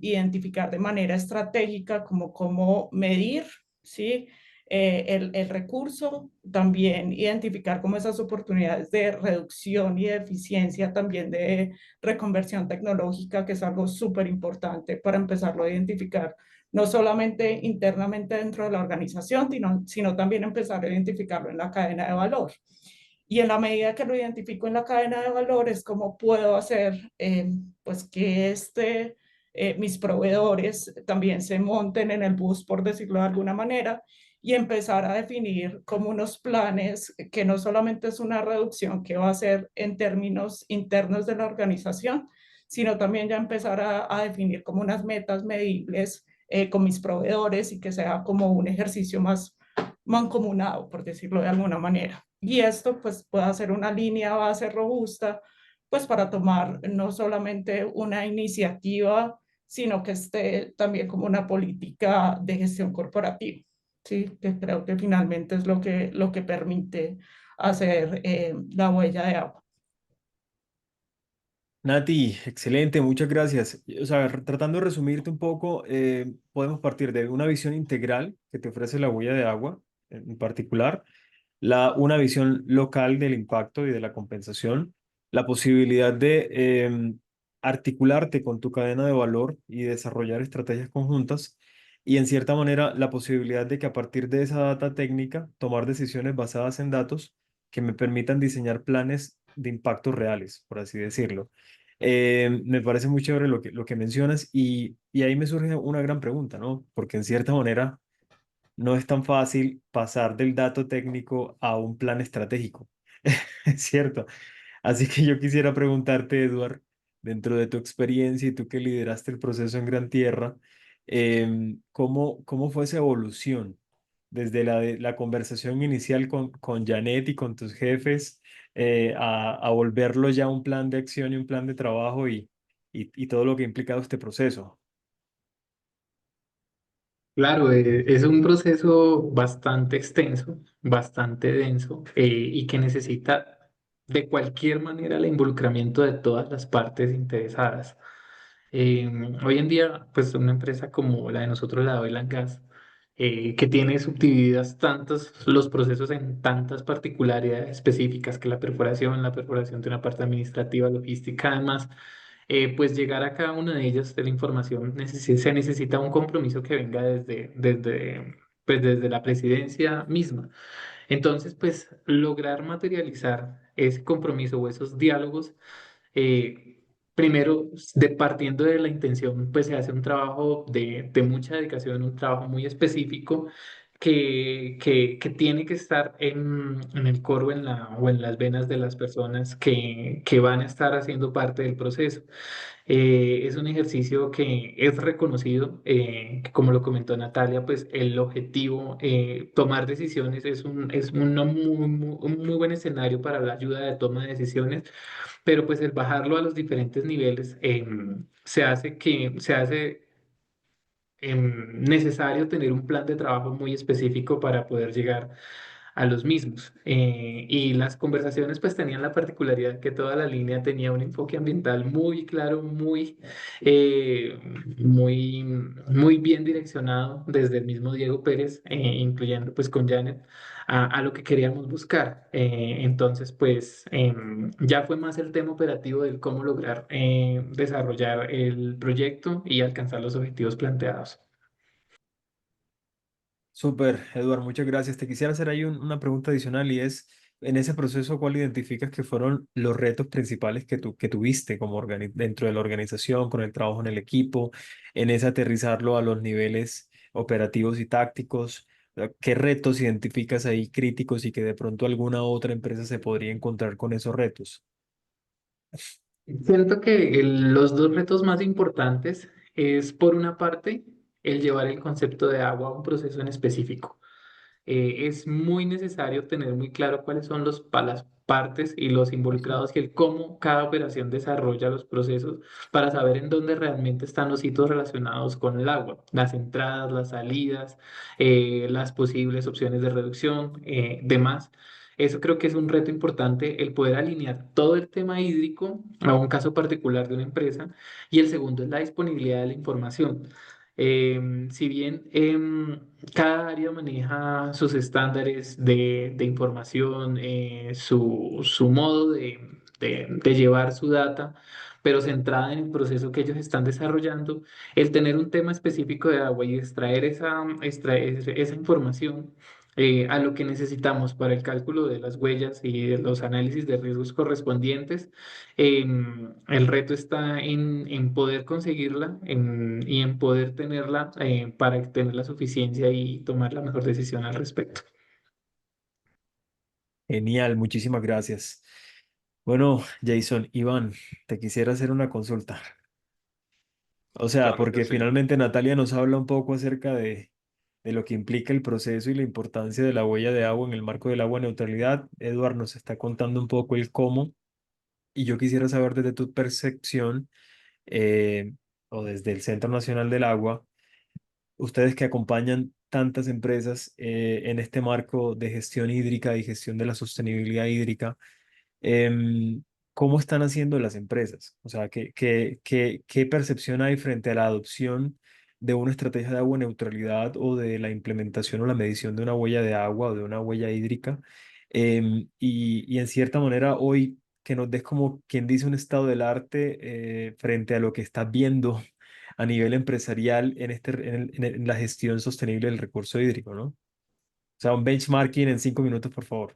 identificar de manera estratégica como cómo medir, ¿sí? El recurso, también identificar como esas oportunidades de reducción y de eficiencia, también de reconversión tecnológica, que es algo súper importante para empezarlo a identificar no solamente internamente dentro de la organización, sino también empezar a identificarlo en la cadena de valor. Y en la medida que lo identifico en la cadena de valor, es cómo puedo hacer pues que mis proveedores también se monten en el bus, por decirlo de alguna manera, y empezar a definir como unos planes que no solamente es una reducción que va a ser en términos internos de la organización, sino también ya empezar a definir como unas metas medibles con mis proveedores y que sea como un ejercicio más mancomunado, por decirlo de alguna manera. Y esto pues puede ser una línea base robusta, pues para tomar no solamente una iniciativa, sino que esté también como una política de gestión corporativa. ¿sí? Que creo que finalmente es lo que permite hacer la huella de agua. Nati, excelente, muchas gracias. O sea, tratando de resumirte un poco, podemos partir de una visión integral que te ofrece la huella de agua en particular, una visión local del impacto y de la compensación, la posibilidad de articularte con tu cadena de valor y desarrollar estrategias conjuntas, y en cierta manera la posibilidad de que a partir de esa data técnica tomar decisiones basadas en datos que me permitan diseñar planes de impacto reales, por así decirlo. Me parece muy chévere lo que mencionas y ahí me surge una gran pregunta, ¿no? Porque en cierta manera no es tan fácil pasar del dato técnico a un plan estratégico, es cierto. Así que yo quisiera preguntarte, Eduard, dentro de tu experiencia y tú que lideraste el proceso en Gran Tierra, ¿cómo fue esa evolución desde la conversación inicial con Janet y con tus jefes a volverlo ya un plan de acción y un plan de trabajo y todo lo que ha implicado este proceso? Claro, es un proceso bastante extenso, bastante denso y que necesita de cualquier manera el involucramiento de todas las partes interesadas. Hoy en día, pues una empresa como la de nosotros, la de Oil and Gas, que tiene subdivididas tantos los procesos en tantas particularidades específicas que la perforación de una parte administrativa, logística, además, pues llegar a cada una de ellas de la información se necesita un compromiso que venga pues desde la presidencia misma. Entonces, pues lograr materializar ese compromiso o esos diálogos primero, partiendo de la intención, pues se hace un trabajo de mucha dedicación, un trabajo muy específico que tiene que estar en el core o en las venas de las personas que van a estar haciendo parte del proceso. Es un ejercicio que es reconocido, que como lo comentó Natalia, pues el objetivo, tomar decisiones un muy buen escenario para la ayuda de toma de decisiones, pero pues el bajarlo a los diferentes niveles se hace necesario tener un plan de trabajo muy específico para poder llegar a los mismos. Y las conversaciones pues tenían la particularidad que toda la línea tenía un enfoque ambiental muy claro, eh, muy, muy bien direccionado desde el mismo Diego Pérez, incluyendo pues con Janet, a lo que queríamos buscar. Entonces pues ya fue más el tema operativo del cómo lograr desarrollar el proyecto y alcanzar los objetivos planteados. Súper, Eduard, muchas gracias. Te quisiera hacer ahí una pregunta adicional y es, en ese proceso, ¿cuál identificas que fueron los retos principales que tuviste dentro de la organización, con el trabajo en el equipo, en ese aterrizarlo a los niveles operativos y tácticos? ¿Qué retos identificas ahí críticos y que de pronto alguna otra empresa se podría encontrar con esos retos? Siento que los dos retos más importantes es, por una parte, el llevar el concepto de agua a un proceso en específico. Es muy necesario tener muy claro cuáles son las partes y los involucrados y el cómo cada operación desarrolla los procesos para saber en dónde realmente están los hitos relacionados con el agua, las entradas, las salidas, las posibles opciones de reducción, demás. Eso creo que es un reto importante, el poder alinear todo el tema hídrico a un caso particular de una empresa. Y el segundo es la disponibilidad de la información. Si bien cada área maneja sus estándares de información, su modo de llevar su data, pero centrada en el proceso que ellos están desarrollando, el tener un tema específico de agua y extraer esa información a lo que necesitamos para el cálculo de las huellas y de los análisis de riesgos correspondientes. El reto está en poder conseguirla y en poder tenerla para tener la suficiencia y tomar la mejor decisión al respecto. Genial, muchísimas gracias. Bueno, Jason, Iván, te quisiera hacer una consulta. O sea, Claro que porque sí. finalmente Natalia nos habla un poco acerca de lo que implica el proceso y la importancia de la huella de agua en el marco del agua neutralidad. Eduard nos está contando un poco el cómo y yo quisiera saber desde tu percepción eh, o desde el Centro Nacional del Agua, ustedes que acompañan tantas empresas en este marco de gestión hídrica y gestión de la sostenibilidad hídrica. em, ¿Cómo están haciendo las empresas? O sea, ¿qué percepción hay frente a la adopción de una estrategia de agua neutralidad o de la implementación o la medición de una huella de agua o de una huella hídrica? Y en cierta manera, hoy que nos des como quien dice un estado del arte frente a lo que estás viendo a nivel empresarial en la gestión sostenible del recurso hídrico, ¿no? O sea, un benchmarking en 5 minutos, por favor.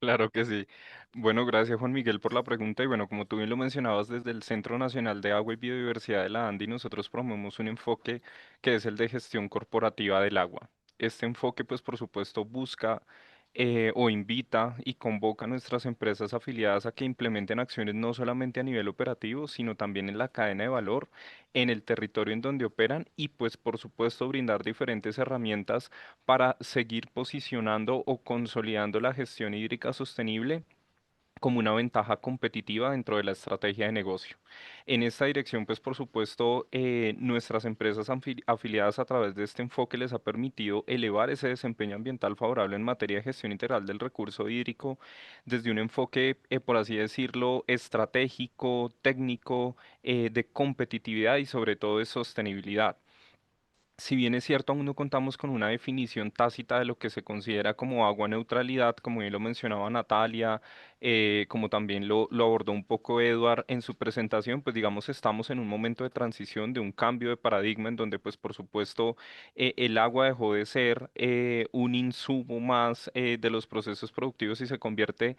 Claro que sí. Bueno, gracias Juan Miguel por la pregunta y bueno, como tú bien lo mencionabas, desde el Centro Nacional de Agua y Biodiversidad de la ANDI, nosotros promovemos un enfoque que es el de gestión corporativa del agua. Este enfoque, pues por supuesto, busca o invita y convoca a nuestras empresas afiliadas a que implementen acciones no solamente a nivel operativo, sino también en la cadena de valor, en el territorio en donde operan y pues por supuesto brindar diferentes herramientas para seguir posicionando o consolidando la gestión hídrica sostenible como una ventaja competitiva dentro de la estrategia de negocio. En esta dirección, pues por supuesto, nuestras empresas afiliadas a través de este enfoque les ha permitido elevar ese desempeño ambiental favorable en materia de gestión integral del recurso hídrico desde un enfoque, por así decirlo, estratégico, técnico, de competitividad y sobre todo de sostenibilidad. Si bien es cierto, aún no contamos con una definición tácita de lo que se considera como agua neutralidad, como bien lo mencionaba Natalia, como también lo abordó un poco Edward en su presentación, pues digamos estamos en un momento de transición, de un cambio de paradigma en donde pues por supuesto el agua dejó de ser un insumo más de los procesos productivos y se convierte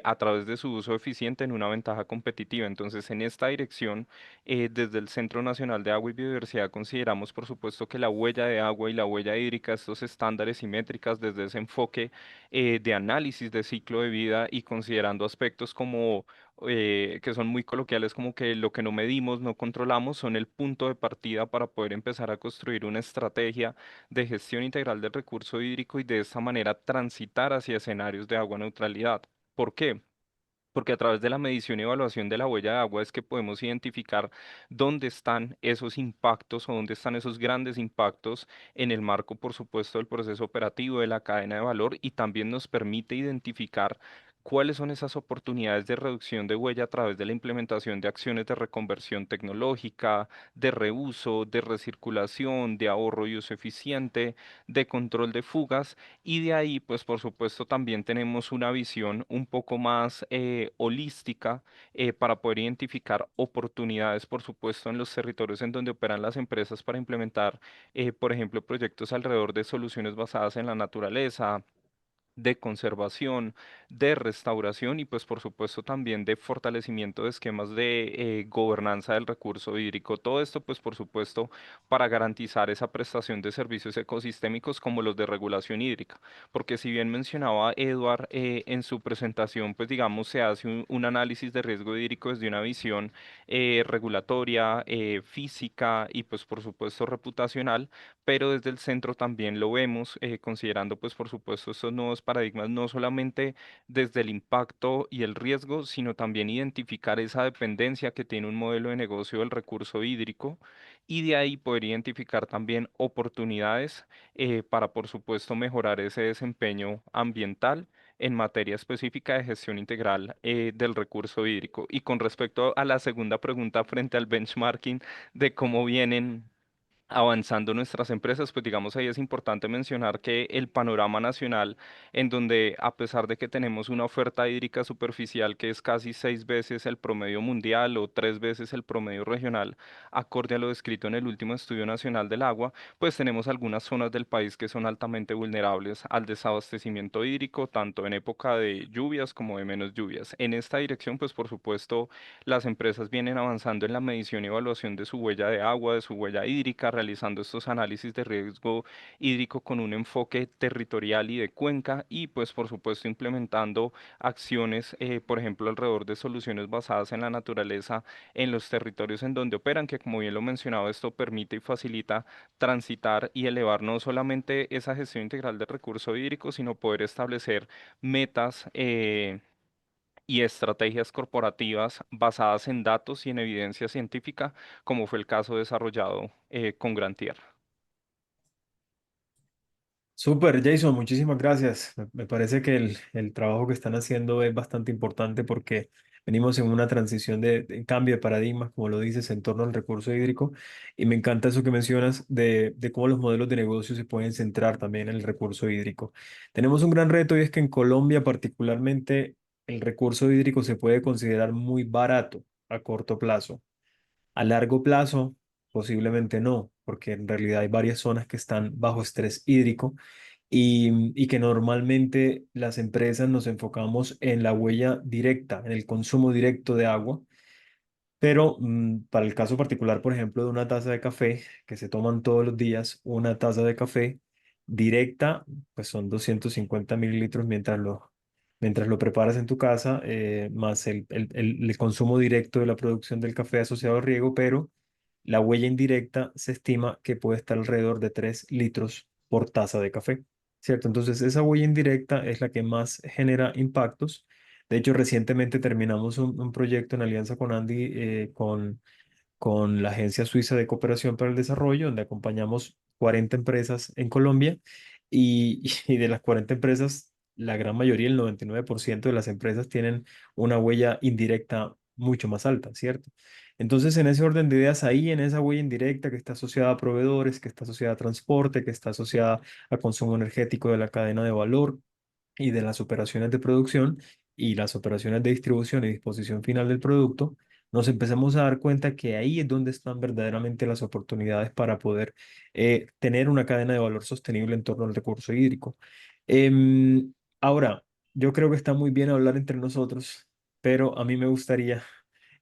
a través de su uso eficiente en una ventaja competitiva. Entonces, en esta dirección desde el Centro Nacional de Agua y Biodiversidad consideramos, por supuesto, que la huella de agua y la huella hídrica, estos estándares y métricas desde ese enfoque de análisis de ciclo de vida y considerando aspectos como que son muy coloquiales, como que lo que no medimos, no controlamos, son el punto de partida para poder empezar a construir una estrategia de gestión integral del recurso hídrico y de esta manera transitar hacia escenarios de agua neutralidad. ¿Por qué? Porque a través de la medición y evaluación de la huella de agua es que podemos identificar dónde están esos impactos o dónde están esos grandes impactos en el marco, por supuesto, del proceso operativo de la cadena de valor y también nos permite identificar cuáles son esas oportunidades de reducción de huella a través de la implementación de acciones de reconversión tecnológica, de reuso, de recirculación, de ahorro y uso eficiente, de control de fugas y de ahí, pues por supuesto, también tenemos una visión un poco más holística para poder identificar oportunidades, por supuesto, en los territorios en donde operan las empresas para implementar, por ejemplo, proyectos alrededor de soluciones basadas en la naturaleza de conservación, de restauración y pues por supuesto también de fortalecimiento de esquemas de gobernanza del recurso hídrico. Todo esto pues por supuesto para garantizar esa prestación de servicios ecosistémicos como los de regulación hídrica. Porque si bien mencionaba Edward en su presentación pues digamos se hace un análisis de riesgo hídrico desde una visión regulatoria, física y pues por supuesto reputacional, pero desde el centro también lo vemos, considerando pues por supuesto estos nuevos paradigmas, no solamente desde el impacto y el riesgo, sino también identificar esa dependencia que tiene un modelo de negocio del recurso hídrico y de ahí poder identificar también oportunidades para por supuesto mejorar ese desempeño ambiental en materia específica de gestión integral del recurso hídrico. Y con respecto a la segunda pregunta frente al benchmarking de cómo vienen avanzando nuestras empresas, pues digamos ahí es importante mencionar que el panorama nacional, en donde a pesar de que tenemos una oferta hídrica superficial que es casi 6 veces el promedio mundial o 3 veces el promedio regional, acorde a lo descrito en el último Estudio Nacional del Agua, pues tenemos algunas zonas del país que son altamente vulnerables al desabastecimiento hídrico, tanto en época de lluvias como de menos lluvias. En esta dirección, pues por supuesto, las empresas vienen avanzando en la medición y evaluación de su huella de agua, de su huella hídrica, realizando estos análisis de riesgo hídrico con un enfoque territorial y de cuenca y pues por supuesto implementando acciones, por ejemplo, alrededor de soluciones basadas en la naturaleza en los territorios en donde operan, que como bien lo mencionaba, esto permite y facilita transitar y elevar no solamente esa gestión integral del recurso hídrico, sino poder establecer metas. Y estrategias corporativas basadas en datos y en evidencia científica, como fue el caso desarrollado con Gran Tierra. Súper, Jason, muchísimas gracias. Me parece que el trabajo que están haciendo es bastante importante porque venimos en una transición de cambio de paradigmas, como lo dices, en torno al recurso hídrico. Y me encanta eso que mencionas de cómo los modelos de negocio se pueden centrar también en el recurso hídrico. Tenemos un gran reto y es que en Colombia particularmente el recurso hídrico se puede considerar muy barato a corto plazo. A largo plazo, posiblemente no, porque en realidad hay varias zonas que están bajo estrés hídrico y que normalmente las empresas nos enfocamos en la huella directa, en el consumo directo de agua, pero para el caso particular, por ejemplo, de una taza de café que se toman todos los días, una taza de café directa, pues son 250 mililitros mientras lo preparas en tu casa, más el consumo directo de la producción del café asociado al riego, pero la huella indirecta se estima que puede estar alrededor de 3 litros por taza de café, ¿cierto? Entonces, esa huella indirecta es la que más genera impactos. De hecho, recientemente terminamos un proyecto en alianza con Andy, con la Agencia Suiza de Cooperación para el Desarrollo, donde acompañamos 40 empresas en Colombia y de las 40 empresas, la gran mayoría, el 99% de las empresas tienen una huella indirecta mucho más alta, ¿cierto? Entonces, en ese orden de ideas, ahí en esa huella indirecta que está asociada a proveedores, que está asociada a transporte, que está asociada a consumo energético de la cadena de valor y de las operaciones de producción y las operaciones de distribución y disposición final del producto, nos empezamos a dar cuenta que ahí es donde están verdaderamente las oportunidades para poder tener una cadena de valor sostenible en torno al recurso hídrico. Ahora, yo creo que está muy bien hablar entre nosotros, pero a mí me gustaría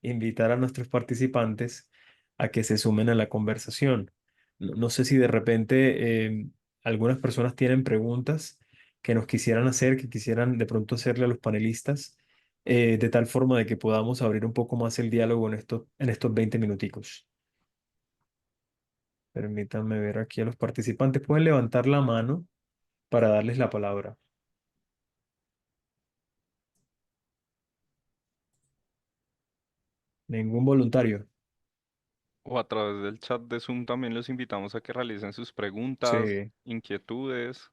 invitar a nuestros participantes a que se sumen a la conversación. No sé si de repente algunas personas tienen preguntas que nos quisieran hacer, que quisieran de pronto hacerle a los panelistas, de tal forma de que podamos abrir un poco más el diálogo en estos 20 minuticos. Permítanme ver aquí a los participantes. Pueden levantar la mano para darles la palabra. Ningún voluntario. O a través del chat de Zoom también los invitamos a que realicen sus preguntas, Sí. inquietudes.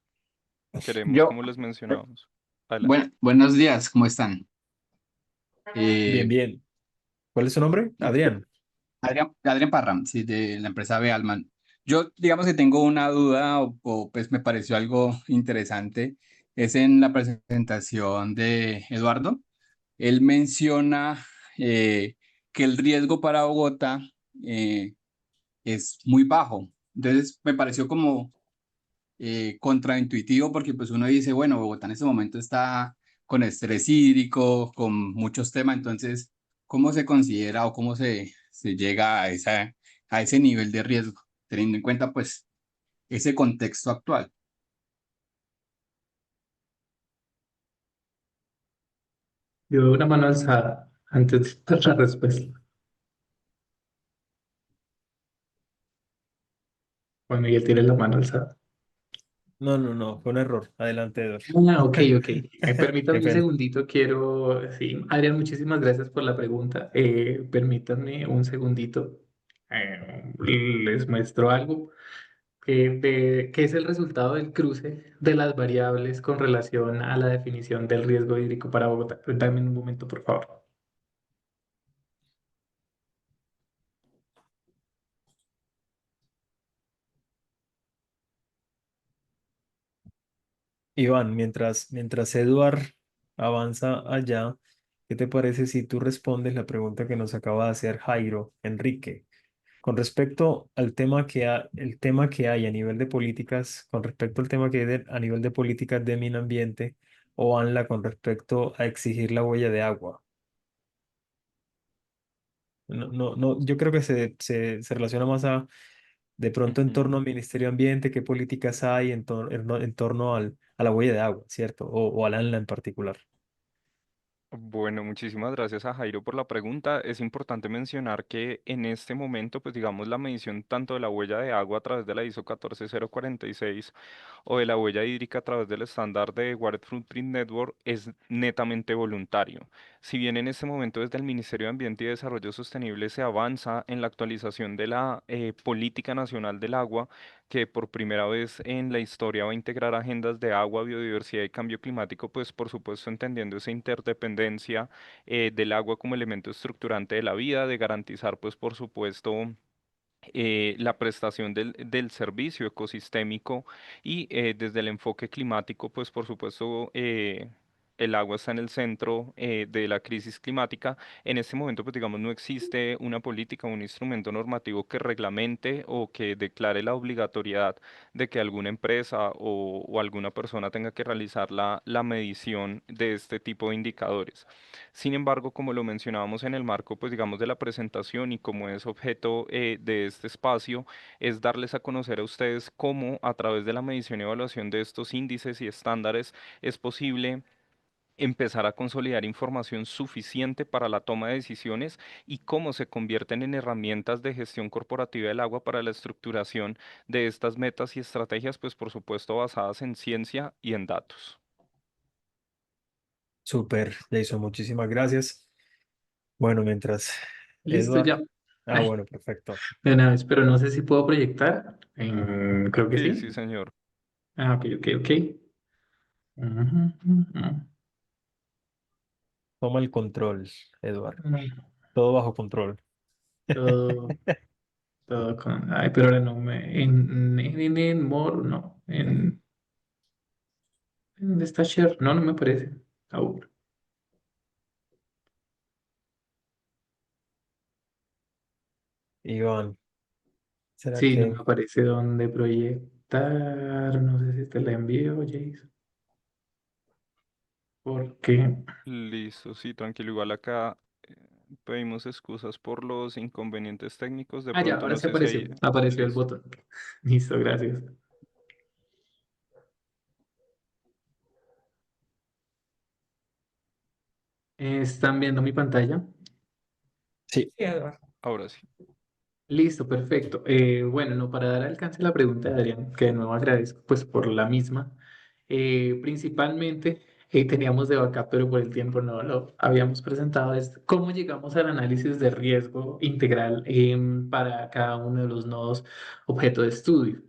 Queremos, Yo, como les mencionábamos. Adelante. buenos días, ¿cómo están? Bien, Eh, bien. ¿Cuál es su nombre? Adrián. Adrián Parram, sí, de la empresa Bealman. Yo, digamos que tengo una duda pues me pareció algo interesante. Es en la presentación de Eduardo. Él menciona que el riesgo para Bogotá eh, es muy bajo. Entonces, me pareció como contraintuitivo porque pues uno dice, bueno, Bogotá en este momento está con estrés hídrico, con muchos temas, entonces, ¿cómo se considera o cómo se llega a ese nivel de riesgo, teniendo en cuenta pues ese contexto actual? Yo veo una mano alzada antes de dar la respuesta. Bueno, y él tiene la mano alzada. No, no, no, fue un error. Adelante, Edward. Ah, ok, ok. Permítanme Qué un pena. segundito, quiero... Sí, Adrián, muchísimas gracias por la pregunta. Permítanme un segundito. Les muestro algo que es el resultado del cruce de las variables con relación a la definición del riesgo hídrico para Bogotá. Dame un momento, por favor. Iván, mientras Edward avanza allá, ¿qué te parece si tú respondes la pregunta que nos acaba de hacer Jairo Enrique? Con respecto al tema el tema que hay a nivel de políticas, con respecto al tema que hay a nivel de políticas de medio ambiente o ANLA con respecto a exigir la huella de agua. No, no, no, yo creo que se relaciona más a de pronto en torno Ujú. al Ministerio de Ambiente, qué políticas hay en torno a la huella de agua, ¿cierto? O al ANLA en particular. Bueno, muchísimas gracias a Jairo por la pregunta. Es importante mencionar que en este momento, pues digamos, la medición tanto de la huella de agua a través de la ISO 14046 o de la huella hídrica a través del estándar de Water Footprint Network es netamente voluntario. Si bien en este momento desde el Ministerio de Ambiente y Desarrollo Sostenible se avanza en la actualización de la Política Nacional del Agua, que por primera vez en la historia va a integrar agendas de agua, biodiversidad y cambio climático, pues por supuesto entendiendo esa interdependencia del agua como elemento estructurante de la vida, de garantizar pues por supuesto la prestación del servicio ecosistémico y desde el enfoque climático, pues por supuesto el agua está en el centro de la crisis climática. En este momento, pues digamos, no existe una política, un instrumento normativo que reglamente o que declare la obligatoriedad de que alguna empresa o alguna persona tenga que realizar la medición de este tipo de indicadores. Sin embargo, como lo mencionábamos en el marco, pues digamos, de la presentación y como es objeto de este espacio, es darles a conocer a ustedes cómo a través de la medición y evaluación de estos índices y estándares es posible empezar a consolidar información suficiente para la toma de decisiones y cómo se convierten en herramientas de gestión corporativa del agua para la estructuración de estas metas y estrategias, pues por supuesto basadas en ciencia y en datos. Súper, Jason, muchísimas gracias. Bueno, mientras Listo Edward. ya. Ay, Bueno, perfecto. de una vez, pero no sé si puedo proyectar. Creo que Sí, sí, sí. señor. Ah, ok, ok, ok. Ujú, ujú, Toma el control, Edward. ujú. Todo bajo control. Todo, todo con. Ay, pero ahora no me. En more, no. ¿Dónde está share? No, no me parece. Aún. Iván, ¿será Sí, no me que aparece dónde proyectar. No sé si te la envío, Jason. Porque. Listo, sí, tranquilo. Igual acá pedimos excusas por los inconvenientes técnicos. De Ah, ya, pronto ahora no sí sé si apareció. hay... Apareció el Listo. botón. Listo, gracias. ¿Están viendo mi pantalla? sí? Sí, Eduardo. Ahora sí. Listo, perfecto. Bueno, no, para dar alcance a la pregunta de Adrián, que de nuevo agradezco pues por la misma. Principalmente teníamos de backup, pero por el tiempo no lo habíamos presentado, es cómo llegamos al análisis de riesgo integral para cada uno de los nodos objeto de estudio.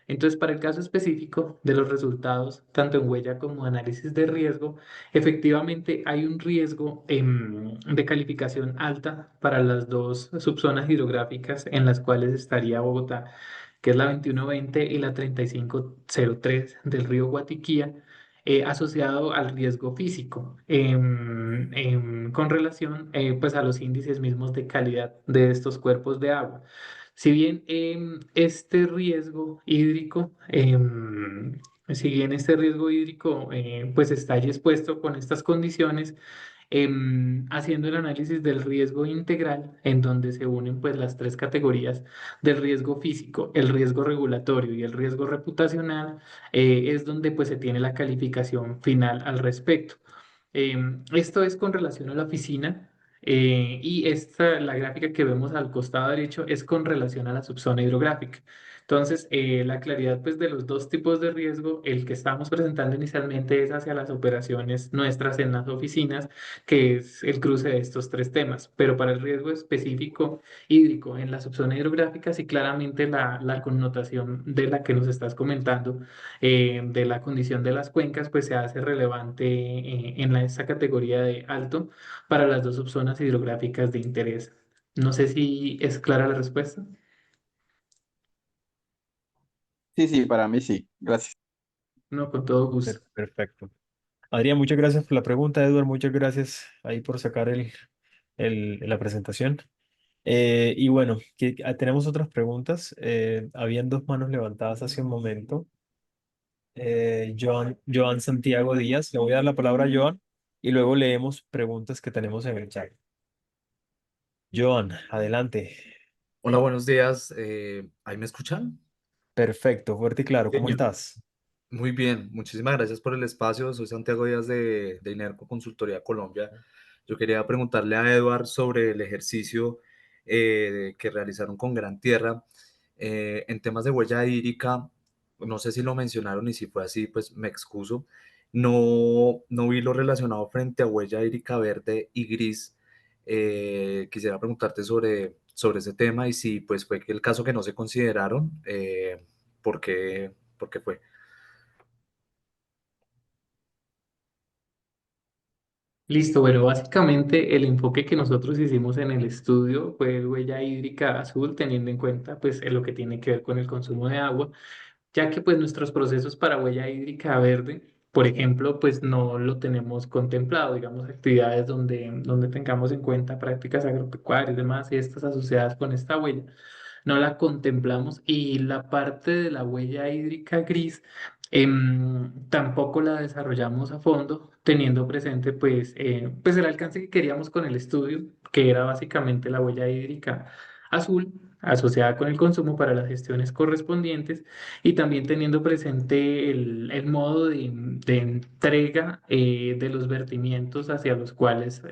Entonces, para el caso específico de los resultados, tanto en huella como análisis de riesgo, efectivamente hay un riesgo de calificación alta para las dos subzonas hidrográficas en las cuales estaría Bogotá, que es la 2120 y la 3503 del río Guatiquía, asociado al riesgo físico con relación pues a los índices mismos de calidad de estos cuerpos de agua. Si bien este riesgo hídrico, si bien este riesgo hídrico pues está allí expuesto con estas condiciones, haciendo el análisis del riesgo integral, en donde se unen pues las tres categorías del riesgo físico, el riesgo regulatorio y el riesgo reputacional, es donde pues se tiene la calificación final al respecto. Esto es con relación a la oficina. Y la gráfica que vemos al costado derecho es con relación a la subzona hidrográfica. Entonces, la claridad pues, de los dos tipos de riesgo, el que estamos presentando inicialmente es hacia las operaciones nuestras en las oficinas, que es el cruce de estos tres temas. Pero para el riesgo específico hídrico en la subzona hidrográfica, sí claramente la connotación de la que nos estás comentando, de la condición de las cuencas, pues se hace relevante en esa categoría de alto para las dos subzonas hidrográficas de interés. No sé si es clara la respuesta. Sí, sí, para mí sí. Gracias. No, con todo gusto. Perfecto. Adrián, muchas gracias por la pregunta. Edward, muchas gracias ahí por sacar la presentación. Y bueno, tenemos otras preguntas. Habían dos manos levantadas hace un momento. Joan Santiago Díaz. Le voy a dar la palabra a Joan y luego leemos preguntas que tenemos en el chat. Joan, adelante. Hola, buenos días. ¿Ahí me escuchan? Perfecto, fuerte y claro. Sí, ¿Cómo estás? muy bien, muchísimas gracias por el espacio. Soy Santiago Díaz de Inerco Consultoría Colombia. Yo quería preguntarle a Eduard sobre el ejercicio que realizaron con Gran Tierra en temas de huella hídrica. No sé si lo mencionaron y si fue así, pues me excuso. no vi lo relacionado frente a huella hídrica verde y gris. Quisiera preguntarte sobre ese tema y si pues fue que el caso que no se consideraron, ¿por qué fue? Listo, bueno, básicamente el enfoque que nosotros hicimos en el estudio fue huella hídrica azul, teniendo en cuenta pues en lo que tiene que ver con el consumo de agua, ya que pues nuestros procesos para huella hídrica verde, por ejemplo, pues no lo tenemos contemplado, digamos, actividades donde tengamos en cuenta prácticas agropecuarias y demás, y estas asociadas con esta huella no la contemplamos y la parte de la huella hídrica gris tampoco la desarrollamos a fondo, teniendo presente pues el alcance que queríamos con el estudio, que era básicamente la huella hídrica azul asociada con el consumo para las gestiones correspondientes y también teniendo presente el modo de entrega de los vertimientos hacia los cuales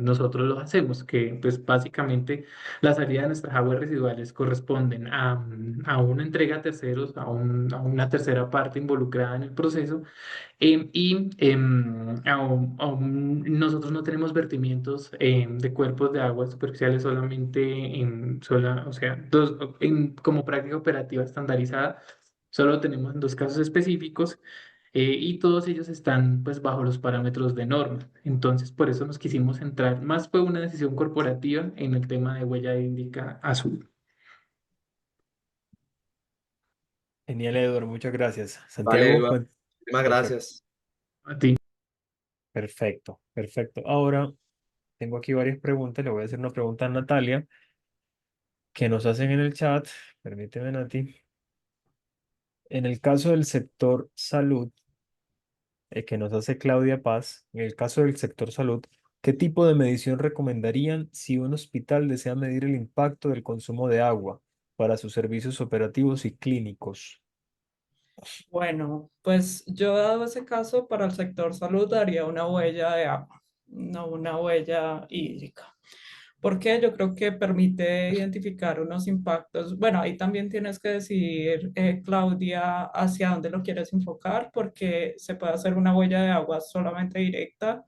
nosotros los hacemos, que pues básicamente la salida de nuestras aguas residuales corresponden a una entrega a terceros, a una tercera parte involucrada en el proceso, nosotros no tenemos vertimientos de cuerpos de aguas superficiales solamente o sea, como práctica operativa estandarizada, solo tenemos en dos casos específicos. Y todos ellos están pues bajo los parámetros de norma. Entonces, por eso nos quisimos centrar. Más fue una decisión corporativa en el tema de huella hídrica azul. Genial, Eduardo, muchas gracias. Vale, Santiago, Eduardo, muchísimas perfecto, gracias. A ti. perfecto, perfecto. Ahora tengo aquí varias preguntas. Le voy a hacer una pregunta a Natalia que nos hacen en el chat. Permíteme, Nati. En el caso del sector salud, que nos hace Claudia Paz, en el caso del sector salud, ¿qué tipo de medición recomendarían si un hospital desea medir el impacto del consumo de agua para sus servicios operativos y clínicos? Bueno, pues yo dado ese caso para el sector salud daría una huella de agua, no una huella hídrica. Porque yo creo que permite identificar unos impactos. Bueno, ahí también tienes que decidir, Claudia, hacia dónde lo quieres enfocar, porque se puede hacer una huella de agua solamente directa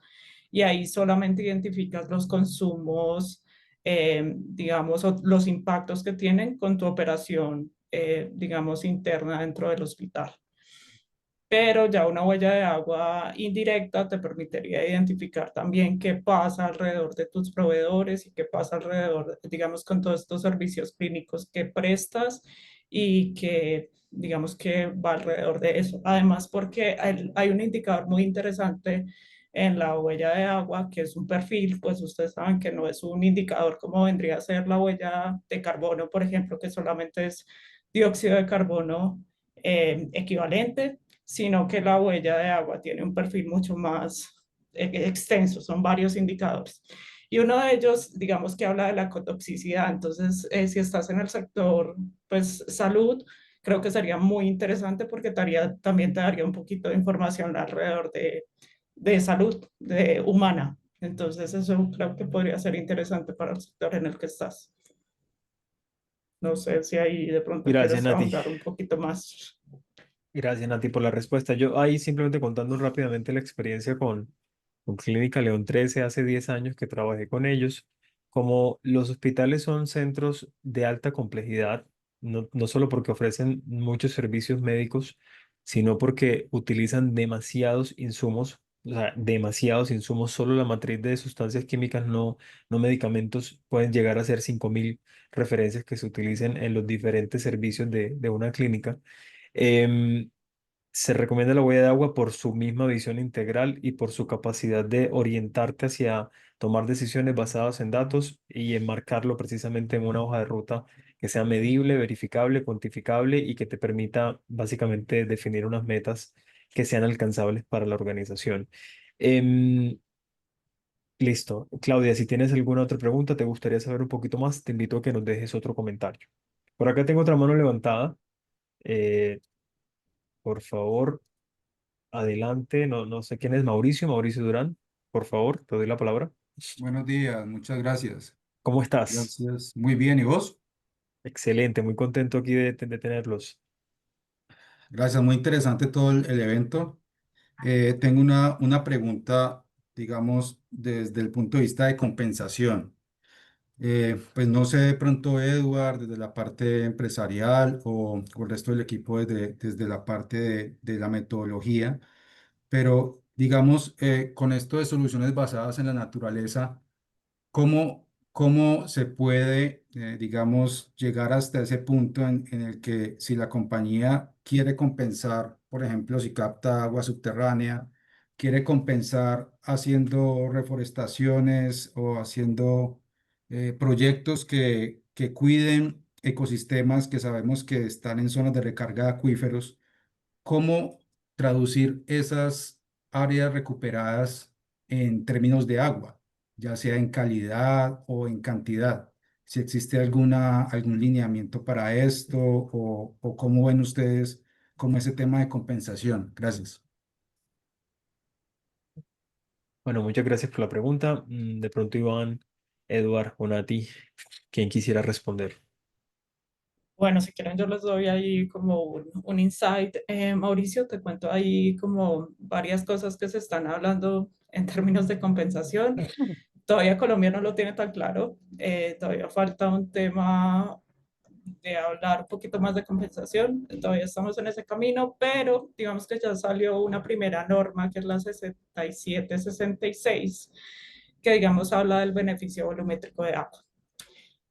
y ahí solamente identificas los consumos, digamos, o los impactos que tienen con tu operación, digamos, interna dentro del hospital. Pero ya una huella de agua indirecta te permitiría identificar también qué pasa alrededor de tus proveedores y qué pasa alrededor, digamos, con todos estos servicios clínicos que prestas y que, digamos, que va alrededor de eso. Además, porque hay un indicador muy interesante en la huella de agua, que es un perfil, pues ustedes saben que no es un indicador como vendría a ser la huella de carbono, por ejemplo, que solamente es dióxido de carbono equivalente, sino que la huella de agua tiene un perfil mucho más extenso, son varios indicadores. Y uno de ellos, digamos que habla de la cotoxicidad. Entonces, si estás en el sector, pues, salud, creo que sería muy interesante porque también te daría un poquito de información alrededor de salud humana. Entonces, eso creo que podría ser interesante para el sector en el que estás. No sé si ahí de pronto Gracias, quieres Nati. ahondar un poquito más. Gracias, Nati, por la respuesta. Yo ahí simplemente contando rápidamente la experiencia con Clínica León 13 hace 10 años que trabajé con ellos. Como los hospitales son centros de alta complejidad, no solo porque ofrecen muchos servicios médicos, sino porque utilizan demasiados insumos, o sea, demasiados insumos. Solo la matriz de sustancias químicas, no medicamentos, pueden llegar a ser 5.000 referencias que se utilicen en los diferentes servicios de una clínica. Em, Se recomienda la huella de agua por su misma visión integral y por su capacidad de orientarte hacia tomar decisiones basadas en datos y enmarcarlo precisamente en una hoja de ruta que sea medible, verificable, cuantificable y que te permita básicamente definir unas metas que sean alcanzables para la organización. Em, Listo. Claudia, si tienes alguna otra pregunta, te gustaría saber un poquito más, te invito a que nos dejes otro comentario. Por acá tengo otra mano levantada. Eh, por favor. Adelante, no sé quién es Mauricio Durán, por favor, te doy la palabra. Buenos días, muchas gracias. ¿Cómo estás? Gracias. Muy bien, ¿y vos? Excelente, muy contento aquí de tenerlos. Gracias, muy interesante todo el evento. Tengo una pregunta, digamos, desde el punto de vista de compensación. Pues no sé de pronto, Edward, desde la parte empresarial o el resto del equipo desde la parte de la metodología, pero digamos, con esto de soluciones basadas en la naturaleza. ¿Cómo se puede, digamos, llegar hasta ese punto en el que si la compañía quiere compensar, por ejemplo, si capta agua subterránea, quiere compensar haciendo reforestaciones o haciendo proyectos que cuiden ecosistemas que sabemos que están en zonas de recarga de acuíferos? ¿Cómo traducir esas áreas recuperadas en términos de agua, ya sea en calidad o en cantidad? Si existe algún lineamiento para esto o cómo ven ustedes como ese tema de compensación. Gracias. Bueno, muchas gracias por la pregunta. De pronto, Iván, Eduard o Nati, ¿quién quisiera responder? Bueno, si quieren yo les doy ahí como un insight. Mauricio, te cuento ahí como varias cosas que se están hablando en términos de compensación. Todavía Colombia no lo tiene tan claro. Todavía falta un tema de hablar un poquito más de compensación. Todavía estamos en ese camino, pero digamos que ya salió una primera norma que es la 6766, que digamos habla del beneficio volumétrico de agua.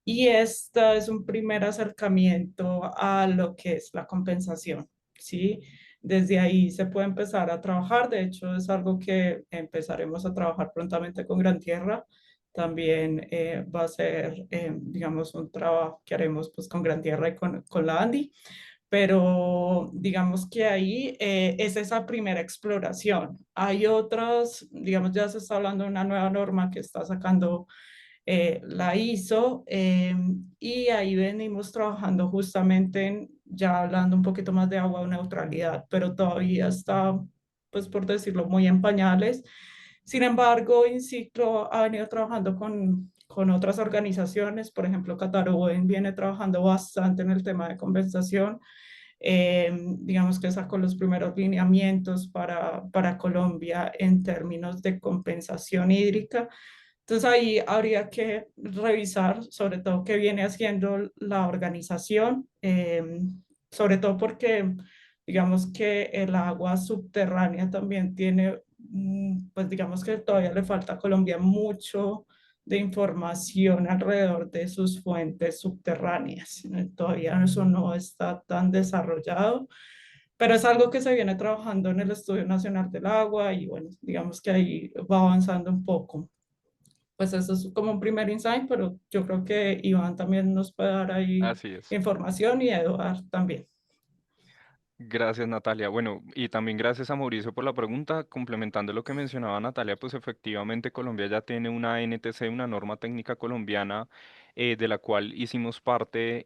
Y esta es un primer acercamiento a lo que es la compensación, ¿sí? Desde ahí se puede empezar a trabajar. De hecho, es algo que empezaremos a trabajar prontamente con Gran Tierra. También va a ser, digamos, un trabajo que haremos pues, con Gran Tierra y con la ANDI. Pero digamos que ahí es esa primera exploración. Hay otras, digamos, ya se está hablando de una nueva norma que está sacando la hizo y ahí venimos trabajando justamente en, ya hablando un poquito más de agua neutralidad, pero todavía está, pues por decirlo, muy en pañales. Sin embargo, INCICLO ha venido trabajando con otras organizaciones, por ejemplo, Cataroen viene trabajando bastante en el tema de compensación. Digamos que sacó los primeros lineamientos para Colombia en términos de compensación hídrica. Entonces ahí habría que revisar sobre todo qué viene haciendo la organización, sobre todo porque digamos que el agua subterránea también tiene, pues digamos que todavía le falta a Colombia mucho de información alrededor de sus fuentes subterráneas. Todavía eso no está tan desarrollado, pero es algo que se viene trabajando en el Estudio Nacional del Agua y bueno, digamos que ahí va avanzando un poco. Pues eso es como un primer insight, pero yo creo que Iván también nos puede dar ahí Así es. información y Eduard también. Gracias, Natalia. Bueno, y también gracias a Mauricio por la pregunta. Complementando lo que mencionaba Natalia, pues efectivamente Colombia ya tiene una NTC, una norma técnica colombiana, de la cual hicimos parte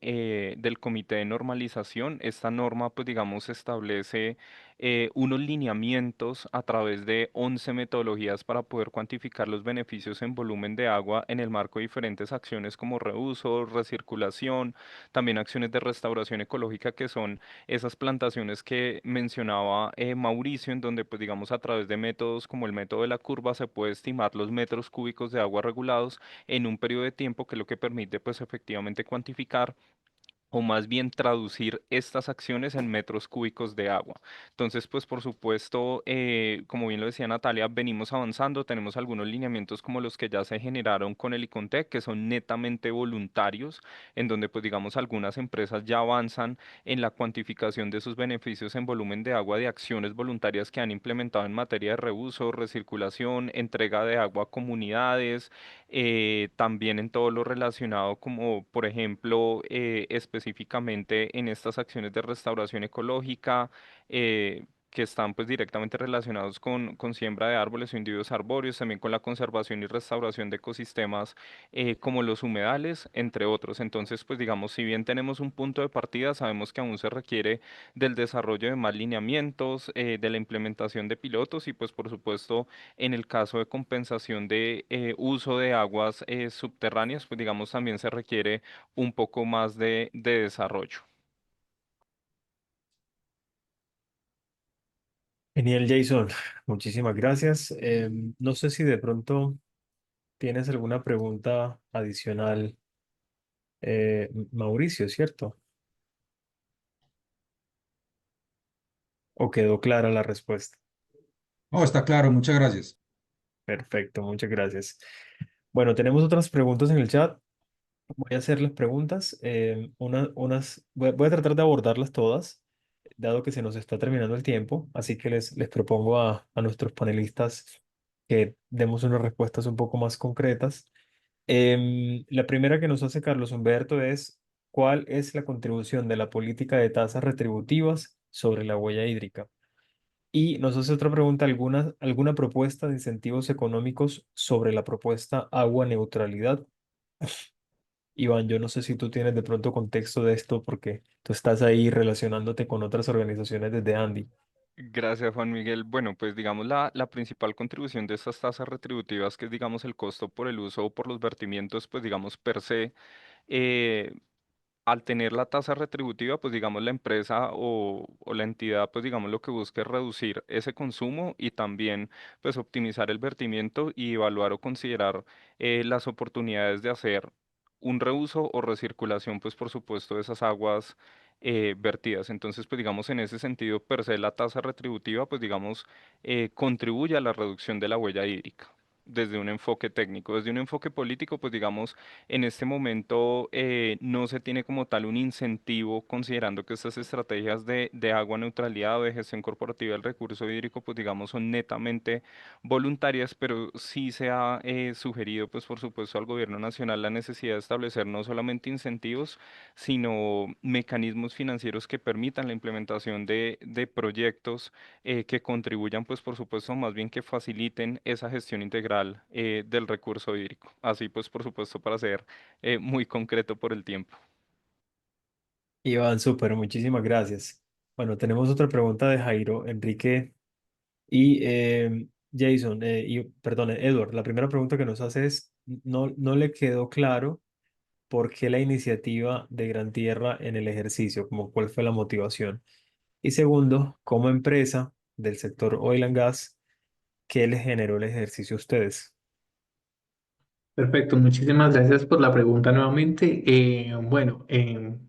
del comité de normalización. Esta norma, pues digamos, establece unos lineamientos a través de 11 metodologías para poder cuantificar los beneficios en volumen de agua en el marco de diferentes acciones como reuso, recirculación, también acciones de restauración ecológica que son esas plantaciones que mencionaba Mauricio, en donde pues digamos a través de métodos como el método de la curva se puede estimar los metros cúbicos de agua regulados en un periodo de tiempo que es lo que permite pues efectivamente cuantificar o más bien traducir estas acciones en metros cúbicos de agua. Entonces, pues por supuesto, como bien lo decía Natalia, venimos avanzando, tenemos algunos lineamientos como los que ya se generaron con el ICONTEC, que son netamente voluntarios, en donde pues digamos algunas empresas ya avanzan en la cuantificación de sus beneficios en volumen de agua de acciones voluntarias que han implementado en materia de reuso, recirculación, entrega de agua a comunidades, también en todo lo relacionado como, por ejemplo, específicamente en estas acciones de restauración ecológica, que están pues directamente relacionados con siembra de árboles o individuos arbóreos, también con la conservación y restauración de ecosistemas como los humedales, entre otros. Entonces, pues digamos, si bien tenemos un punto de partida, sabemos que aún se requiere del desarrollo de más lineamientos, de la implementación de pilotos y pues por supuesto en el caso de compensación de uso de aguas subterráneas, pues digamos también se requiere un poco más de desarrollo. Genial, Jason. Muchísimas gracias. No sé si de pronto tienes alguna pregunta adicional, Mauricio, ¿cierto? ¿O quedó clara la respuesta? Oh, está claro, muchas gracias. Perfecto, muchas gracias. Bueno, tenemos otras preguntas en el chat. Voy a hacer las preguntas. Voy a tratar de abordarlas todas, dado que se nos está terminando el tiempo. Así que les propongo a nuestros panelistas que demos unas respuestas un poco más concretas. La primera que nos hace Carlos Humberto es: ¿cuál es la contribución de la política de tasas retributivas sobre la huella hídrica? Y nos hace otra pregunta: ¿alguna propuesta de incentivos económicos sobre la propuesta agua neutralidad? Iván, yo no sé si tú tienes de pronto contexto de esto porque tú estás ahí relacionándote con otras organizaciones desde Andy. Gracias, Juan Miguel. Bueno, pues digamos la principal contribución de estas tasas retributivas, que es digamos el costo por el uso o por los vertimientos, pues digamos per se, eh, al tener la tasa retributiva, pues digamos la empresa o la entidad, pues digamos lo que busca es reducir ese consumo y también pues optimizar el vertimiento y evaluar o considerar las oportunidades de hacer un reuso o recirculación, pues por supuesto, de esas aguas vertidas. Entonces, pues digamos en ese sentido, per se la tasa retributiva, pues digamos, contribuye a la reducción de la huella hídrica desde un enfoque técnico. Desde un enfoque político, pues digamos, en este momento no se tiene como tal un incentivo, considerando que estas estrategias de agua neutralidad o de gestión corporativa del recurso hídrico, pues digamos, son netamente voluntarias, pero sí se ha sugerido, pues por supuesto, al gobierno nacional la necesidad de establecer no solamente incentivos, sino mecanismos financieros que permitan la implementación de proyectos que contribuyan, pues por supuesto, más bien que faciliten esa gestión integral del recurso hídrico. Así pues, por supuesto, para ser muy concreto por el tiempo. Iván, súper, muchísimas gracias. Bueno, tenemos otra pregunta de Jairo, Enrique y Jason, perdón, Edward. La primera pregunta que nos hace es: no le quedó claro por qué la iniciativa de Gran Tierra en el ejercicio, como cuál fue la motivación. Y segundo, como empresa del sector oil and gas, ¿qué les generó el ejercicio a ustedes? Perfecto, muchísimas gracias por la pregunta nuevamente. Bueno,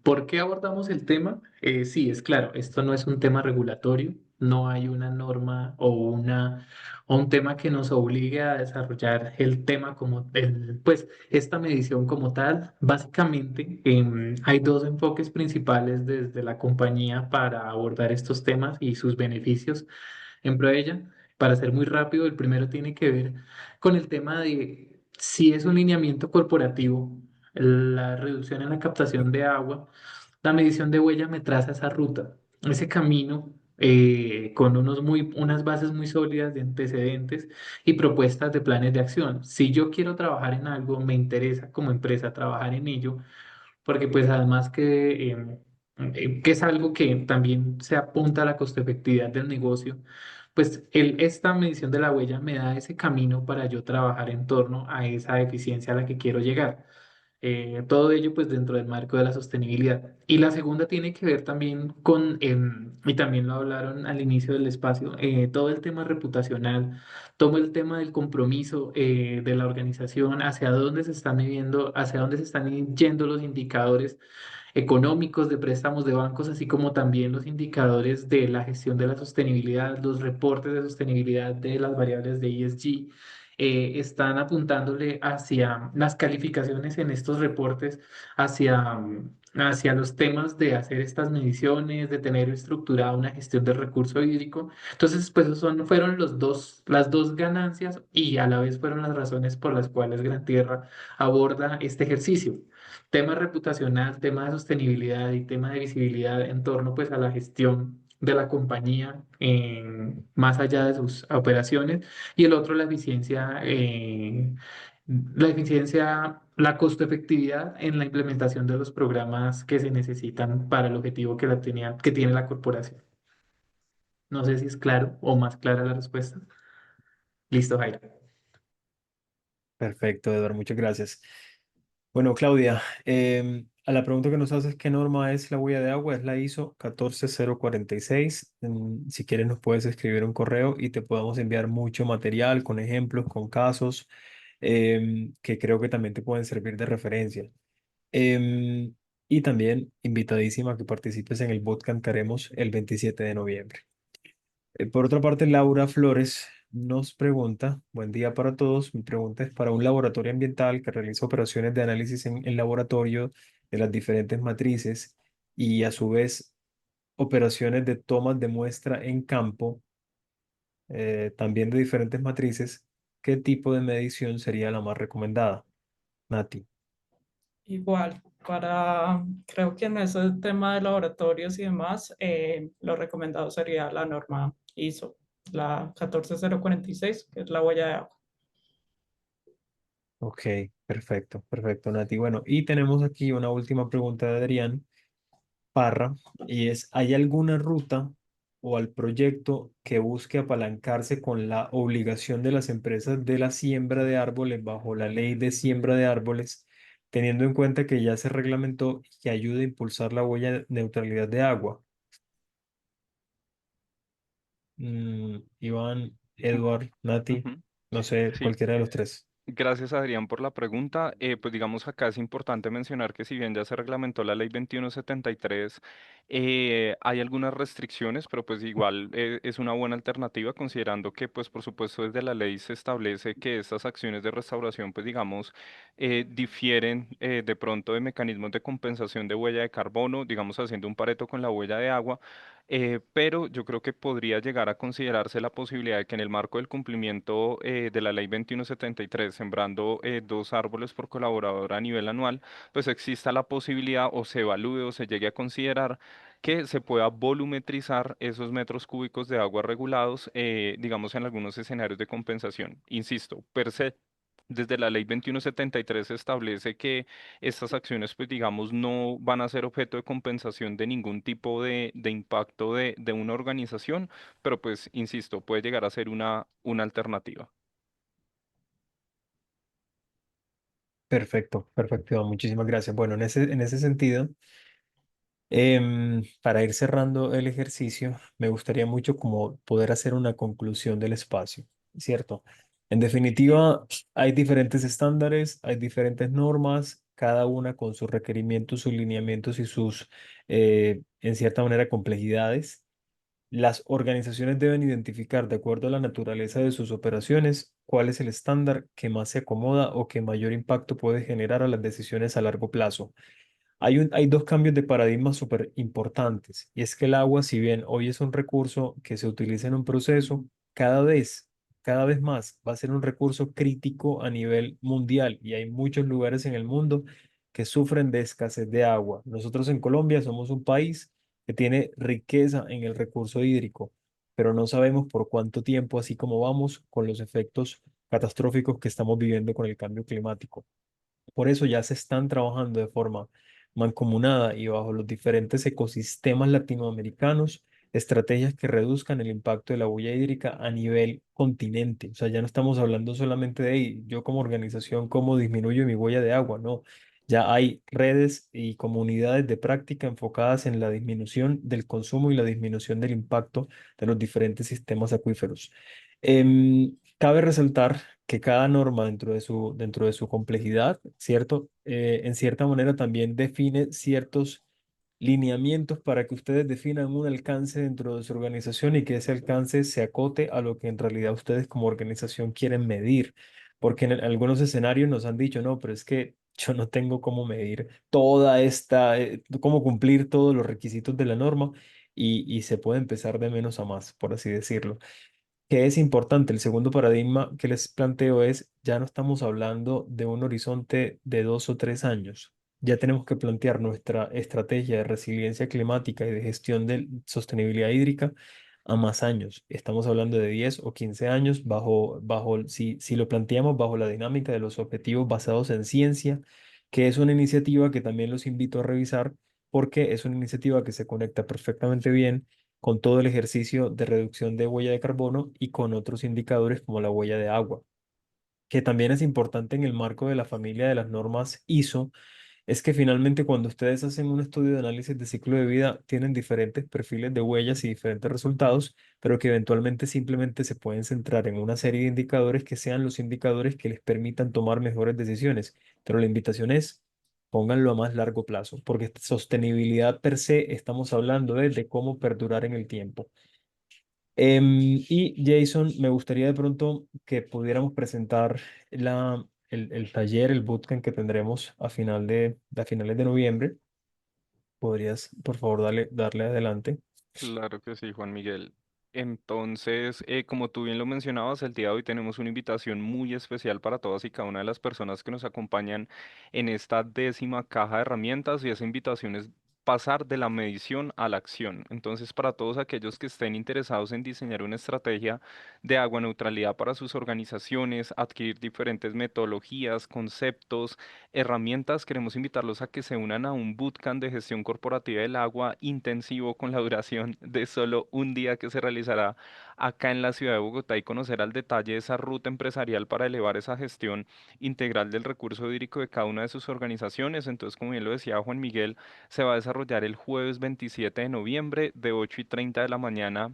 ¿por qué abordamos el tema? Sí, es claro, esto no es un tema regulatorio, no hay una norma o un tema que nos obligue a desarrollar el tema pues esta medición como tal. Básicamente, hay dos enfoques principales desde la compañía para abordar estos temas y sus beneficios en pro de ella. Para ser muy rápido, el primero tiene que ver con el tema de si es un lineamiento corporativo, la reducción en la captación de agua, la medición de huella me traza esa ruta, ese camino con unas bases muy sólidas de antecedentes y propuestas de planes de acción. Si yo quiero trabajar en algo, me interesa como empresa trabajar en ello, porque pues además que es algo que también se apunta a la costo efectividad del negocio, pues esta medición de la huella me da ese camino para yo trabajar en torno a esa eficiencia a la que quiero llegar. Todo ello pues dentro del marco de la sostenibilidad. Y la segunda tiene que ver también y también lo hablaron al inicio del espacio, todo el tema reputacional, todo el tema del compromiso de la organización, hacia dónde se están midiendo, hacia dónde se están yendo los indicadores económicos de préstamos de bancos, así como también los indicadores de la gestión de la sostenibilidad, los reportes de sostenibilidad de las variables de ESG. Están apuntándole hacia las calificaciones en estos reportes, hacia los temas de hacer estas mediciones, de tener estructurada una gestión del recurso hídrico. Entonces, pues fueron las dos ganancias y a la vez fueron las razones por las cuales Gran Tierra aborda este ejercicio. Tema reputacional, tema de sostenibilidad y tema de visibilidad en torno pues a la gestión de la compañía más allá de sus operaciones, y el otro la eficiencia, la costo efectividad en la implementación de los programas que se necesitan para el objetivo que tiene la corporación. No sé si es claro o más clara la respuesta. Listo, Jairo. Perfecto, Eduardo, muchas gracias. Bueno, Claudia, a la pregunta que nos haces, ¿qué norma es la huella de agua? Es la ISO 14046. Si quieres nos puedes escribir un correo y te podemos enviar mucho material con ejemplos, con casos, que creo que también te pueden servir de referencia. Em, y también invitadísima a que participes en el bootcamp que haremos el 27 de noviembre. Por otra parte, Laura Flores nos pregunta, buen día para todos, mi pregunta es para un laboratorio ambiental que realiza operaciones de análisis en laboratorio de las diferentes matrices y a su vez operaciones de tomas de muestra en campo, también de diferentes matrices, ¿qué tipo de medición sería la más recomendada? Nati. Igual, creo que en ese tema de laboratorios y demás, lo recomendado sería la norma ISO, la 14046, que es la huella de agua. Ok, perfecto, perfecto, Nati. Bueno, y tenemos aquí una última pregunta de Adrián Parra, y es, ¿hay alguna ruta o al proyecto que busque apalancarse con la obligación de las empresas de la siembra de árboles bajo la ley de siembra de árboles, teniendo en cuenta que ya se reglamentó y que ayuda a impulsar la huella de neutralidad de agua? Iván, Edward, Nati, Ujú. no sé, Sí, cualquiera de los tres. gracias Adrián por la pregunta. Pues digamos acá es importante mencionar que si bien ya se reglamentó la ley 2173, hay algunas restricciones, pero pues igual es una buena alternativa considerando que pues por supuesto desde la ley se establece que estas acciones de restauración pues digamos difieren de pronto de mecanismos de compensación de huella de carbono, digamos haciendo un pareto con la huella de agua. Pero yo creo que podría llegar a considerarse la posibilidad de que en el marco del cumplimiento de la ley 2173, sembrando 2 árboles por colaborador a nivel anual, pues exista la posibilidad o se evalúe o se llegue a considerar que se pueda volumetrizar esos metros cúbicos de agua regulados, digamos, en algunos escenarios de compensación. Insisto, per se, desde la ley 2173 se establece que estas acciones, pues digamos, no van a ser objeto de compensación de ningún tipo de impacto de una organización, pero pues, insisto, puede llegar a ser una alternativa. Perfecto, perfecto, Iván, muchísimas gracias. Bueno, en ese sentido, para ir cerrando el ejercicio, me gustaría mucho como poder hacer una conclusión del espacio, ¿cierto? En definitiva, hay diferentes estándares, hay diferentes normas, cada una con sus requerimientos, sus lineamientos y sus, en cierta manera, complejidades. Las organizaciones deben identificar, de acuerdo a la naturaleza de sus operaciones, cuál es el estándar que más se acomoda o que mayor impacto puede generar a las decisiones a largo plazo. Hay dos cambios de paradigma súper importantes, y es que el agua, si bien hoy es un recurso que se utiliza en un proceso, cada vez más va a ser un recurso crítico a nivel mundial, y hay muchos lugares en el mundo que sufren de escasez de agua. Nosotros en Colombia somos un país que tiene riqueza en el recurso hídrico, pero no sabemos por cuánto tiempo, así como vamos con los efectos catastróficos que estamos viviendo con el cambio climático. Por eso ya se están trabajando de forma mancomunada y bajo los diferentes ecosistemas latinoamericanos, estrategias que reduzcan el impacto de la huella hídrica a nivel continente. O sea, ya no estamos hablando solamente de "Hey, yo como organización, cómo disminuyo mi huella de agua". No, ya hay redes y comunidades de práctica enfocadas en la disminución del consumo y la disminución del impacto de los diferentes sistemas acuíferos. Cabe resaltar que cada norma dentro de su complejidad, ¿cierto? En cierta manera también define ciertos lineamientos para que ustedes definan un alcance dentro de su organización y que ese alcance se acote a lo que en realidad ustedes como organización quieren medir. Porque en algunos escenarios nos han dicho, no, pero es que yo no tengo cómo medir cómo cumplir todos los requisitos de la norma y se puede empezar de menos a más, por así decirlo. ¿Qué es importante? El segundo paradigma que les planteo es, ya no estamos hablando de un horizonte de 2 o 3 años. Ya tenemos que plantear nuestra estrategia de resiliencia climática y de gestión de sostenibilidad hídrica a más años. Estamos hablando de 10 o 15 años si lo planteamos bajo la dinámica de los objetivos basados en ciencia, que es una iniciativa que también los invito a revisar porque es una iniciativa que se conecta perfectamente bien con todo el ejercicio de reducción de huella de carbono y con otros indicadores como la huella de agua, que también es importante en el marco de la familia de las normas ISO, es que finalmente cuando ustedes hacen un estudio de análisis de ciclo de vida, tienen diferentes perfiles de huellas y diferentes resultados, pero que eventualmente simplemente se pueden centrar en una serie de indicadores que sean los indicadores que les permitan tomar mejores decisiones. Pero la invitación es, pónganlo a más largo plazo, porque sostenibilidad per se estamos hablando de cómo perdurar en el tiempo. Y Jason, me gustaría de pronto que pudiéramos presentar el taller, el bootcamp que tendremos a finales de noviembre. ¿Podrías, por favor, darle adelante? Claro que sí, Juan Miguel. Entonces, como tú bien lo mencionabas, el día de hoy tenemos una invitación muy especial para todas y cada una de las personas que nos acompañan en esta 10ª caja de herramientas, y esa invitación es pasar de la medición a la acción. Entonces, para todos aquellos que estén interesados en diseñar una estrategia de agua neutralidad para sus organizaciones, adquirir diferentes metodologías, conceptos, herramientas, queremos invitarlos a que se unan a un bootcamp de gestión corporativa del agua intensivo con la duración de solo un día, que se realizará acá en la ciudad de Bogotá, y conocer al detalle esa ruta empresarial para elevar esa gestión integral del recurso hídrico de cada una de sus organizaciones. Entonces, como bien lo decía Juan Miguel, se va a desarrollar el jueves 27 de noviembre de 8:30 de la mañana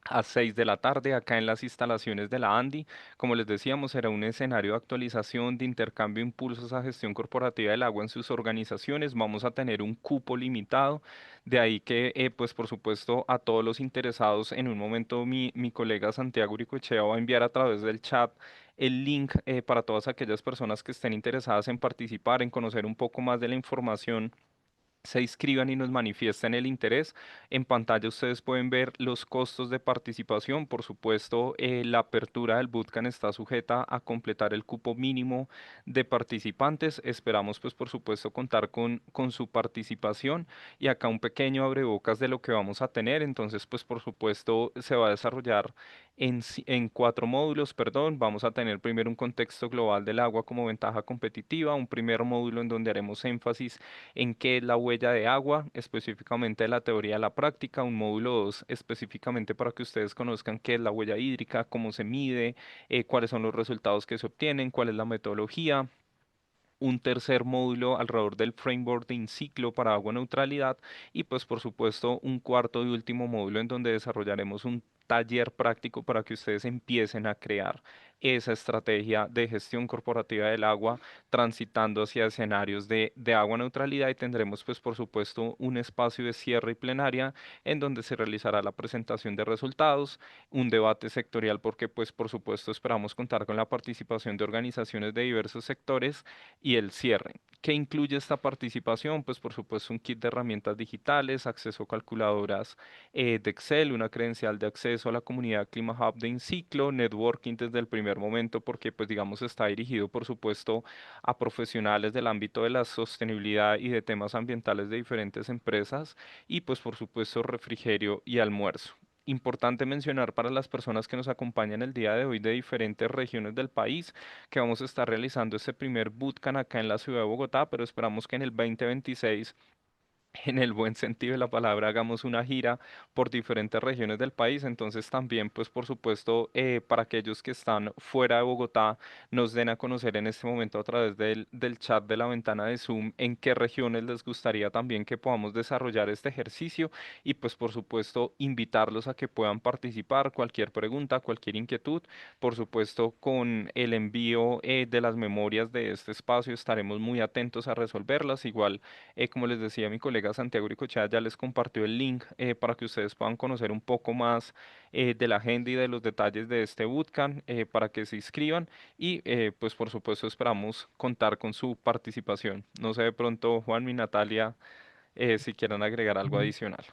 a 6 de la tarde acá en las instalaciones de la ANDI. Como les decíamos, será un escenario de actualización, de intercambio de impulsos a gestión corporativa del agua en sus organizaciones. Vamos a tener un cupo limitado, de ahí que, pues por supuesto, a todos los interesados, en un momento mi colega Santiago Uricochea va a enviar a través del chat el link, para todas aquellas personas que estén interesadas en participar, en conocer un poco más de la información, se inscriban y nos manifiesten el interés. En pantalla ustedes pueden ver los costos de participación. Por supuesto, la apertura del bootcamp está sujeta a completar el cupo mínimo de participantes. Esperamos, pues, por supuesto, contar con su participación. Y acá un pequeño abrebocas de lo que vamos a tener. Entonces, pues, por supuesto, se va a desarrollar en 4 módulos, perdón. Vamos a tener primero un contexto global del agua como ventaja competitiva, un primer módulo en donde haremos énfasis en qué es la huella de agua, específicamente de la teoría a la práctica, un módulo 2 específicamente para que ustedes conozcan qué es la huella hídrica, cómo se mide, cuáles son los resultados que se obtienen, cuál es la metodología. Un tercer módulo alrededor del framework de InCiclo para agua neutralidad, y pues por supuesto un cuarto y último módulo en donde desarrollaremos un taller práctico para que ustedes empiecen a crear esa estrategia de gestión corporativa del agua, transitando hacia escenarios de agua neutralidad. Y tendremos, pues por supuesto, un espacio de cierre y plenaria en donde se realizará la presentación de resultados, un debate sectorial, porque pues por supuesto esperamos contar con la participación de organizaciones de diversos sectores, y el cierre. ¿Qué incluye esta participación? Pues por supuesto un kit de herramientas digitales, acceso a calculadoras, de Excel, una credencial de acceso a la comunidad Clima Hub de InCiclo, networking desde el primer momento, porque pues digamos está dirigido por supuesto a profesionales del ámbito de la sostenibilidad y de temas ambientales de diferentes empresas, y pues por supuesto refrigerio y almuerzo. Importante mencionar para las personas que nos acompañan el día de hoy de diferentes regiones del país, que vamos a estar realizando este primer bootcamp acá en la ciudad de Bogotá, pero esperamos que en el 2026, en el buen sentido de la palabra, hagamos una gira por diferentes regiones del país. Entonces también, pues por supuesto, para aquellos que están fuera de Bogotá, nos den a conocer en este momento a través del chat de la ventana de Zoom en qué regiones les gustaría también que podamos desarrollar este ejercicio, y pues por supuesto invitarlos a que puedan participar. Cualquier pregunta, cualquier inquietud, por supuesto con el envío, de las memorias de este espacio, estaremos muy atentos a resolverlas. Igual, como les decía, mi colega Santiago Ricochea ya les compartió el link, para que ustedes puedan conocer un poco más, de la agenda y de los detalles de este bootcamp, para que se inscriban. Y pues por supuesto esperamos contar con su participación. No sé de pronto, Juan y Natalia, si quieran agregar algo adicional.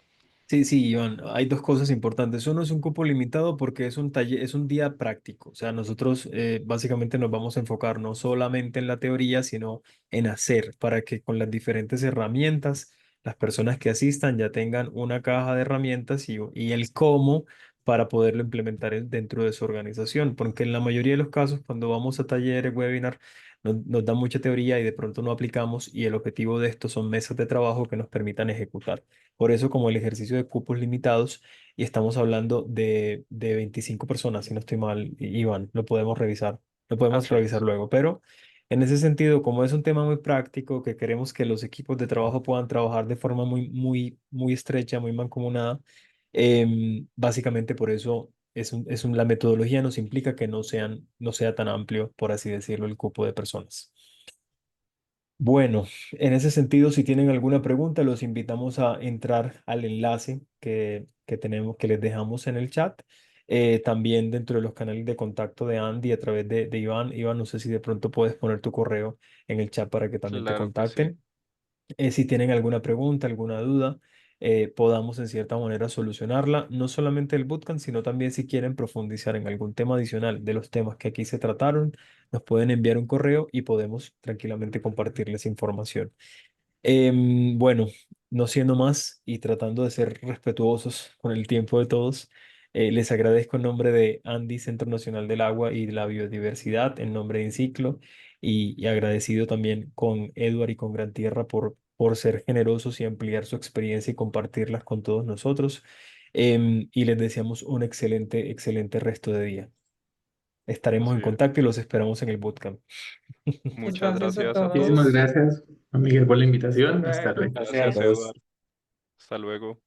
Sí, sí, Iván, hay dos cosas importantes. Uno es un cupo limitado porque es un taller, es un día práctico. O sea, nosotros básicamente nos vamos a enfocar no solamente en la teoría, sino en hacer, para que con las diferentes herramientas, las personas que asistan ya tengan una caja de herramientas y el cómo para poderlo implementar dentro de su organización. Porque en la mayoría de los casos, cuando vamos a talleres, webinar, nos dan mucha teoría y de pronto no aplicamos, y el objetivo de esto son mesas de trabajo que nos permitan ejecutar. Por eso, como el ejercicio de cupos limitados, y estamos hablando de 25 personas, si no estoy mal, Iván, lo podemos revisar Así es. luego, pero En ese sentido, como es un tema muy práctico, que queremos que los equipos de trabajo puedan trabajar de forma muy estrecha, muy mancomunada, básicamente por eso la metodología nos implica que no sea tan amplio, por así decirlo, el cupo de personas. Bueno, en ese sentido, si tienen alguna pregunta, los invitamos a entrar al enlace que les dejamos en el chat. También dentro de los canales de contacto de Andy a través de Iván. Iván, no sé si de pronto puedes poner tu correo en el chat para que también te Claro que sí. contacten. Si tienen alguna pregunta, alguna duda, podamos en cierta manera solucionarla, no solamente el bootcamp, sino también si quieren profundizar en algún tema adicional de los temas que aquí se trataron, nos pueden enviar un correo y podemos tranquilamente compartirles información. Bueno, no siendo más y tratando de ser respetuosos con el tiempo de todos, les agradezco en nombre de Andy, Centro Nacional del Agua y de la Biodiversidad, en nombre de Inciclo, y agradecido también con Edward y con Gran Tierra por ser generosos y ampliar su experiencia y compartirlas con todos nosotros. Y les deseamos un excelente resto de día. Estaremos en Sí, contacto y los esperamos en el bootcamp. Muchas muchas gracias a gracias a Muchísimas todos. todos. gracias a Miguel por la Hasta invitación. Hasta luego. luego. Gracias, Gracias. Eduard. Hasta luego.